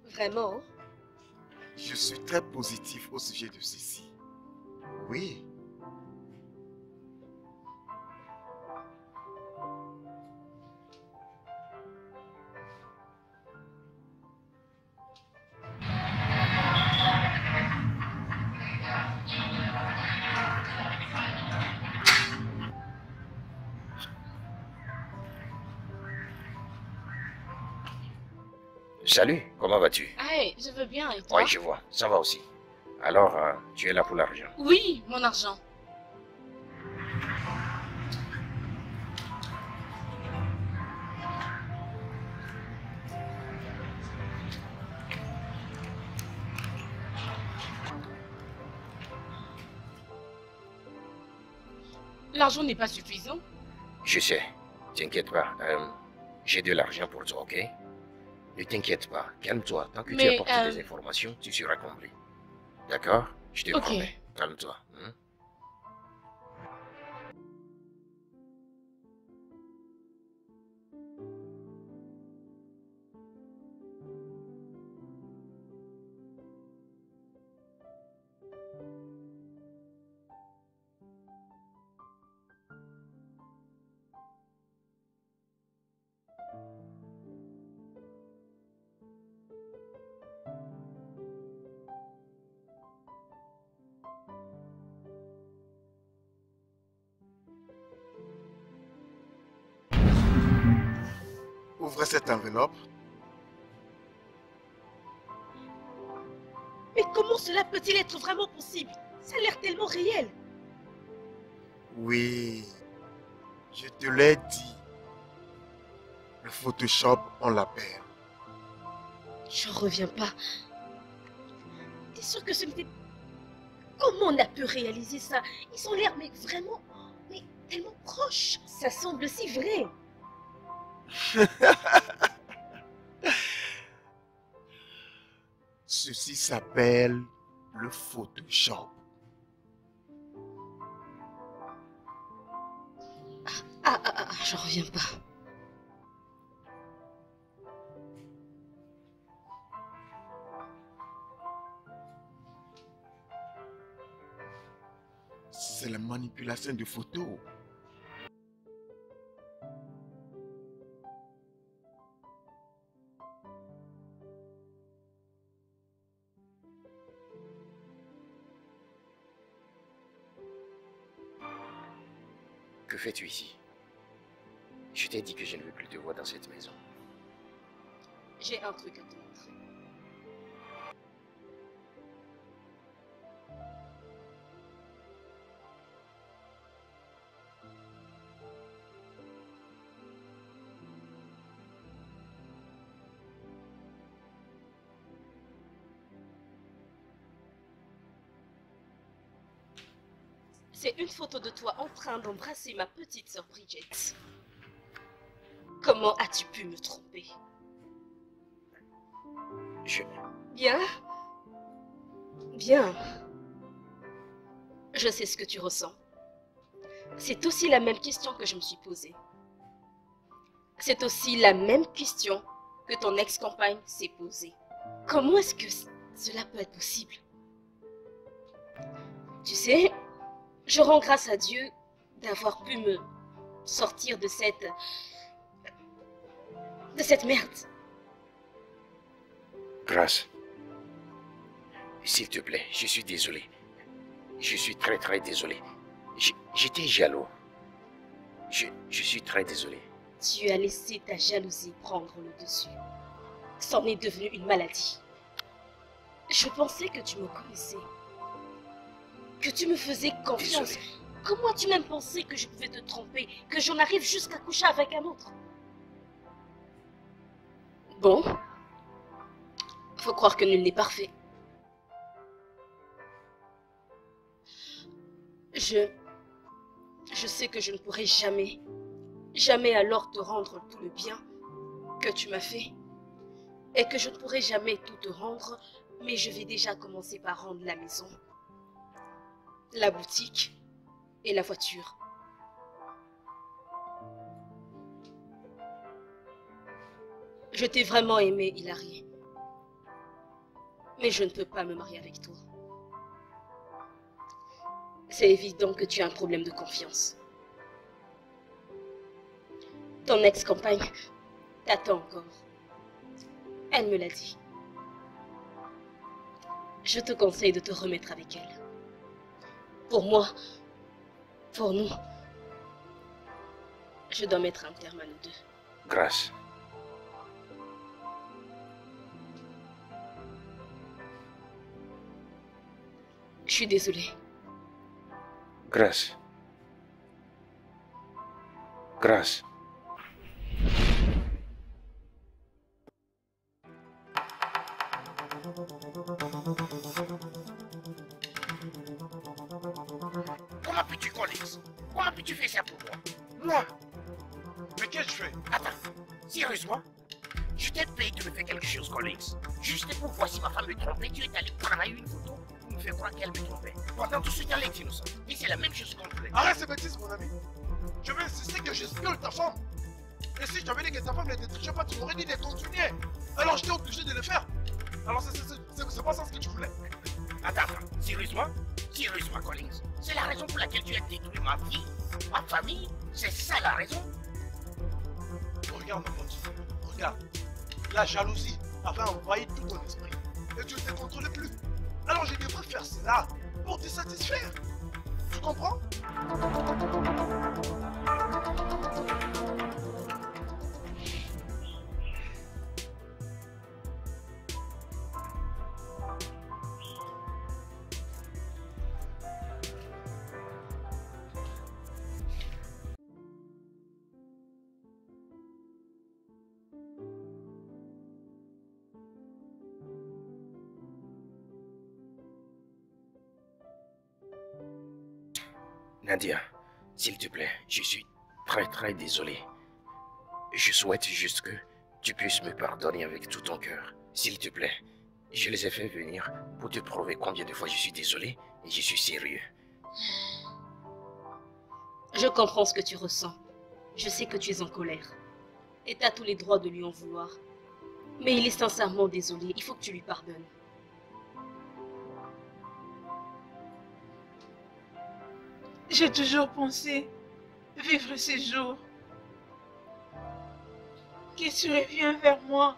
Vraiment? Je suis très positif au sujet de ceci. Oui. Salut, comment vas-tu? Hey, je veux bien, et toi? Oui, je vois, ça va aussi. Alors, tu es là pour l'argent? Oui, mon argent. L'argent n'est pas suffisant. Je sais, t'inquiète pas. J'ai de l'argent pour toi, ok? Ne t'inquiète pas, calme-toi. Tant que tu apportes des informations, tu seras comblé. D'accord? Je te promets. Calme-toi. Hein? Ouvrez cette enveloppe. Mais comment cela peut-il être vraiment possible? Ça a l'air tellement réel. Oui. Je te l'ai dit. Le Photoshop, on l'appelle. J'en reviens pas. T'es sûr que ce n'était... Comment on a pu réaliser ça? Ils ont l'air, mais vraiment, mais tellement proches. Ça semble si vrai. Ceci s'appelle le Photoshop. J'en reviens pas. C'est la manipulation de photos. Que fais-tu ici? Je t'ai dit que je ne veux plus te voir dans cette maison. J'ai un truc à te montrer. C'est une photo de toi en train d'embrasser ma petite sœur Bridget. Comment as-tu pu me tromper? Bien. Bien. Je sais ce que tu ressens. C'est aussi la même question que je me suis posée. C'est aussi la même question que ton ex-compagne s'est posée. Comment est-ce que cela peut être possible? Tu sais, je rends grâce à Dieu d'avoir pu me sortir de cette merde. Grâce. S'il te plaît, je suis désolé. Je suis très très désolé. J'étais jaloux. Je suis très désolé. Tu as laissé ta jalousie prendre le dessus. C'en est devenu une maladie. Je pensais que tu me connaissais. Que tu me faisais confiance. Désolé. Comment as-tu même pensé que je pouvais te tromper, que j'en arrive jusqu'à coucher avec un autre? Bon. Faut croire que nul n'est parfait. Je sais que je ne pourrai jamais alors te rendre tout le bien que tu m'as fait. Et que je ne pourrai jamais tout te rendre, mais je vais déjà commencer par rendre la maison, la boutique et la voiture. Je t'ai vraiment aimé, Hilary. Mais je ne peux pas me marier avec toi. C'est évident que tu as un problème de confiance. Ton ex-compagne t'attend encore. Elle me l'a dit. Je te conseille de te remettre avec elle. Pour moi, pour nous, je dois mettre un terme à nous deux. Grâce. Je suis désolée. Grâce. Grâce. Comment peux-tu, Collins? Comment peux-tu faire ça pour moi? Moi? Mais qu'est-ce que je fais? Attends, sérieusement? Je t'ai payé de me faire quelque chose, Collins. Juste pour voir si ma femme me trompait, tu es allé prendre une photo pour me faire croire qu'elle me trompait. Pendant tout ce temps, elle est innocente. Et c'est la même chose qu'on fait. Arrête ces bêtises, mon ami. Je veux insister que j'espionne ta femme. Et si je t'avais dit que ta femme ne te trichait pas, tu m'aurais dit de continuer. Alors j'étais obligé de le faire. Alors c'est pas ça ce que tu voulais. Attends, sérieusement? Sérieusement, Collins? C'est la raison pour laquelle tu as détruit ma vie, ma famille? C'est ça la raison? Regarde mon pote, regarde. La jalousie avait envahi tout ton esprit. Et tu ne te contrôlais plus. Alors je devrais faire cela pour te satisfaire. Tu comprends? Nadia, s'il te plaît, je suis très très désolé. Je souhaite juste que tu puisses me pardonner avec tout ton cœur. S'il te plaît, je les ai fait venir pour te prouver combien de fois je suis désolé et je suis sérieux. Je comprends ce que tu ressens. Je sais que tu es en colère. Et tu as tous les droits de lui en vouloir. Mais il est sincèrement désolé. Il faut que tu lui pardonnes. J'ai toujours pensé vivre ces jours. Que tu reviens vers moi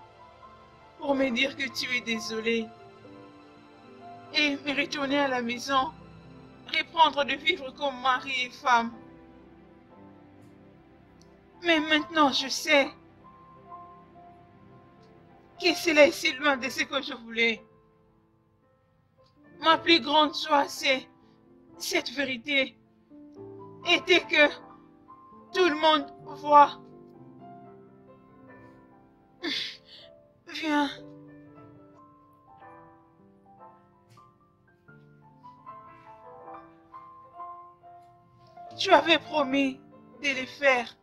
pour me dire que tu es désolé. Et me retourner à la maison, reprendre de vivre comme mari et femme. Mais maintenant je sais que cela est si loin de ce que je voulais. Ma plus grande joie, c'est cette vérité. Était que tout le monde voit. Viens. Tu avais promis de le faire.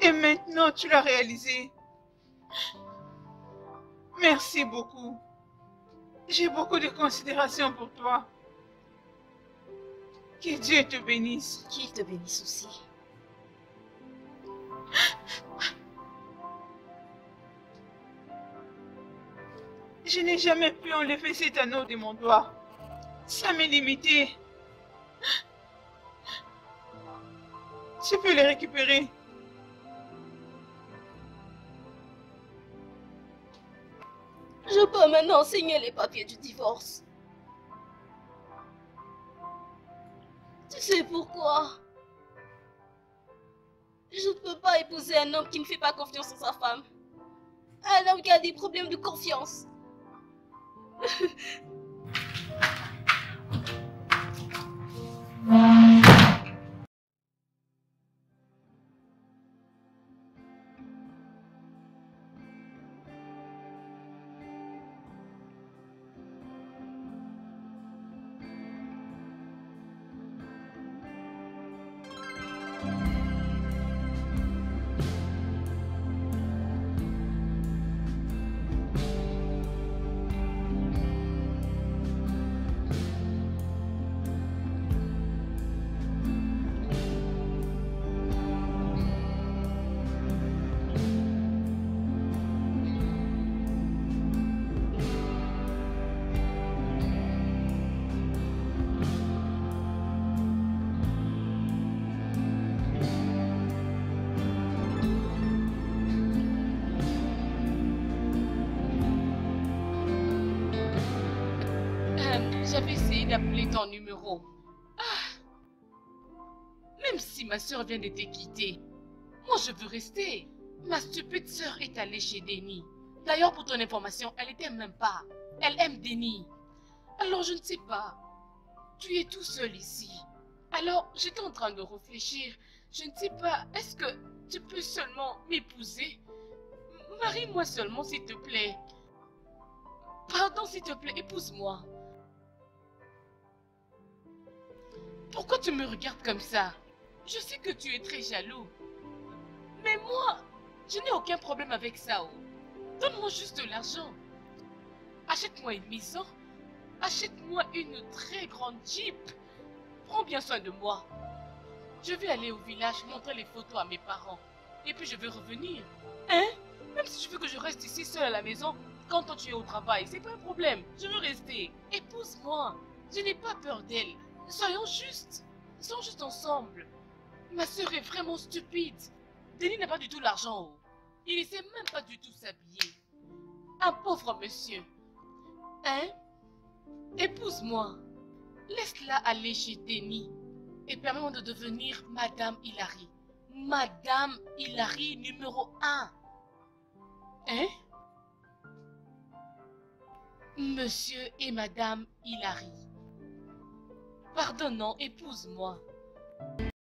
Et maintenant tu l'as réalisé. Merci beaucoup. J'ai beaucoup de considération pour toi. Que Dieu te bénisse. Qu'il te bénisse aussi. Je n'ai jamais pu enlever cet anneau de mon doigt. Ça m'est limité. Tu peux les récupérer. Je peux maintenant signer les papiers du divorce. Tu sais pourquoi? Je ne peux pas épouser un homme qui ne fait pas confiance en sa femme. Un homme qui a des problèmes de confiance. J'avais essayé d'appeler ton numéro. Même si ma soeur vient de te quitter, moi je veux rester. Ma stupide soeur est allée chez Denis. D'ailleurs, pour ton information, elle n'était même pas. Elle aime Denis. Alors je ne sais pas. Tu es tout seul ici. Alors j'étais en train de réfléchir. Je ne sais pas, est-ce que tu peux seulement m'épouser? Marie-moi seulement s'il te plaît. Pardon s'il te plaît, épouse-moi. Pourquoi tu me regardes comme ça? Je sais que tu es très jaloux. Mais moi, je n'ai aucun problème avec ça. Donne-moi juste de l'argent. Achète-moi une maison. Achète-moi une très grande Jeep. Prends bien soin de moi. Je vais aller au village montrer les photos à mes parents. Et puis je vais revenir. Hein? Même si tu veux que je reste ici seule à la maison, quand toi tu es au travail, c'est pas un problème. Je veux rester. Épouse-moi. Je n'ai pas peur d'elle. Soyons justes ensemble. Ma soeur est vraiment stupide. Denis n'a pas du tout l'argent. Il ne sait même pas du tout s'habiller. Un pauvre monsieur. Hein? Épouse-moi. Laisse-la aller chez Denis. Et permets-moi de devenir Madame Hilary. Madame Hilary numéro 1. Hein? Monsieur et Madame Hilary. Pardon, non, épouse-moi.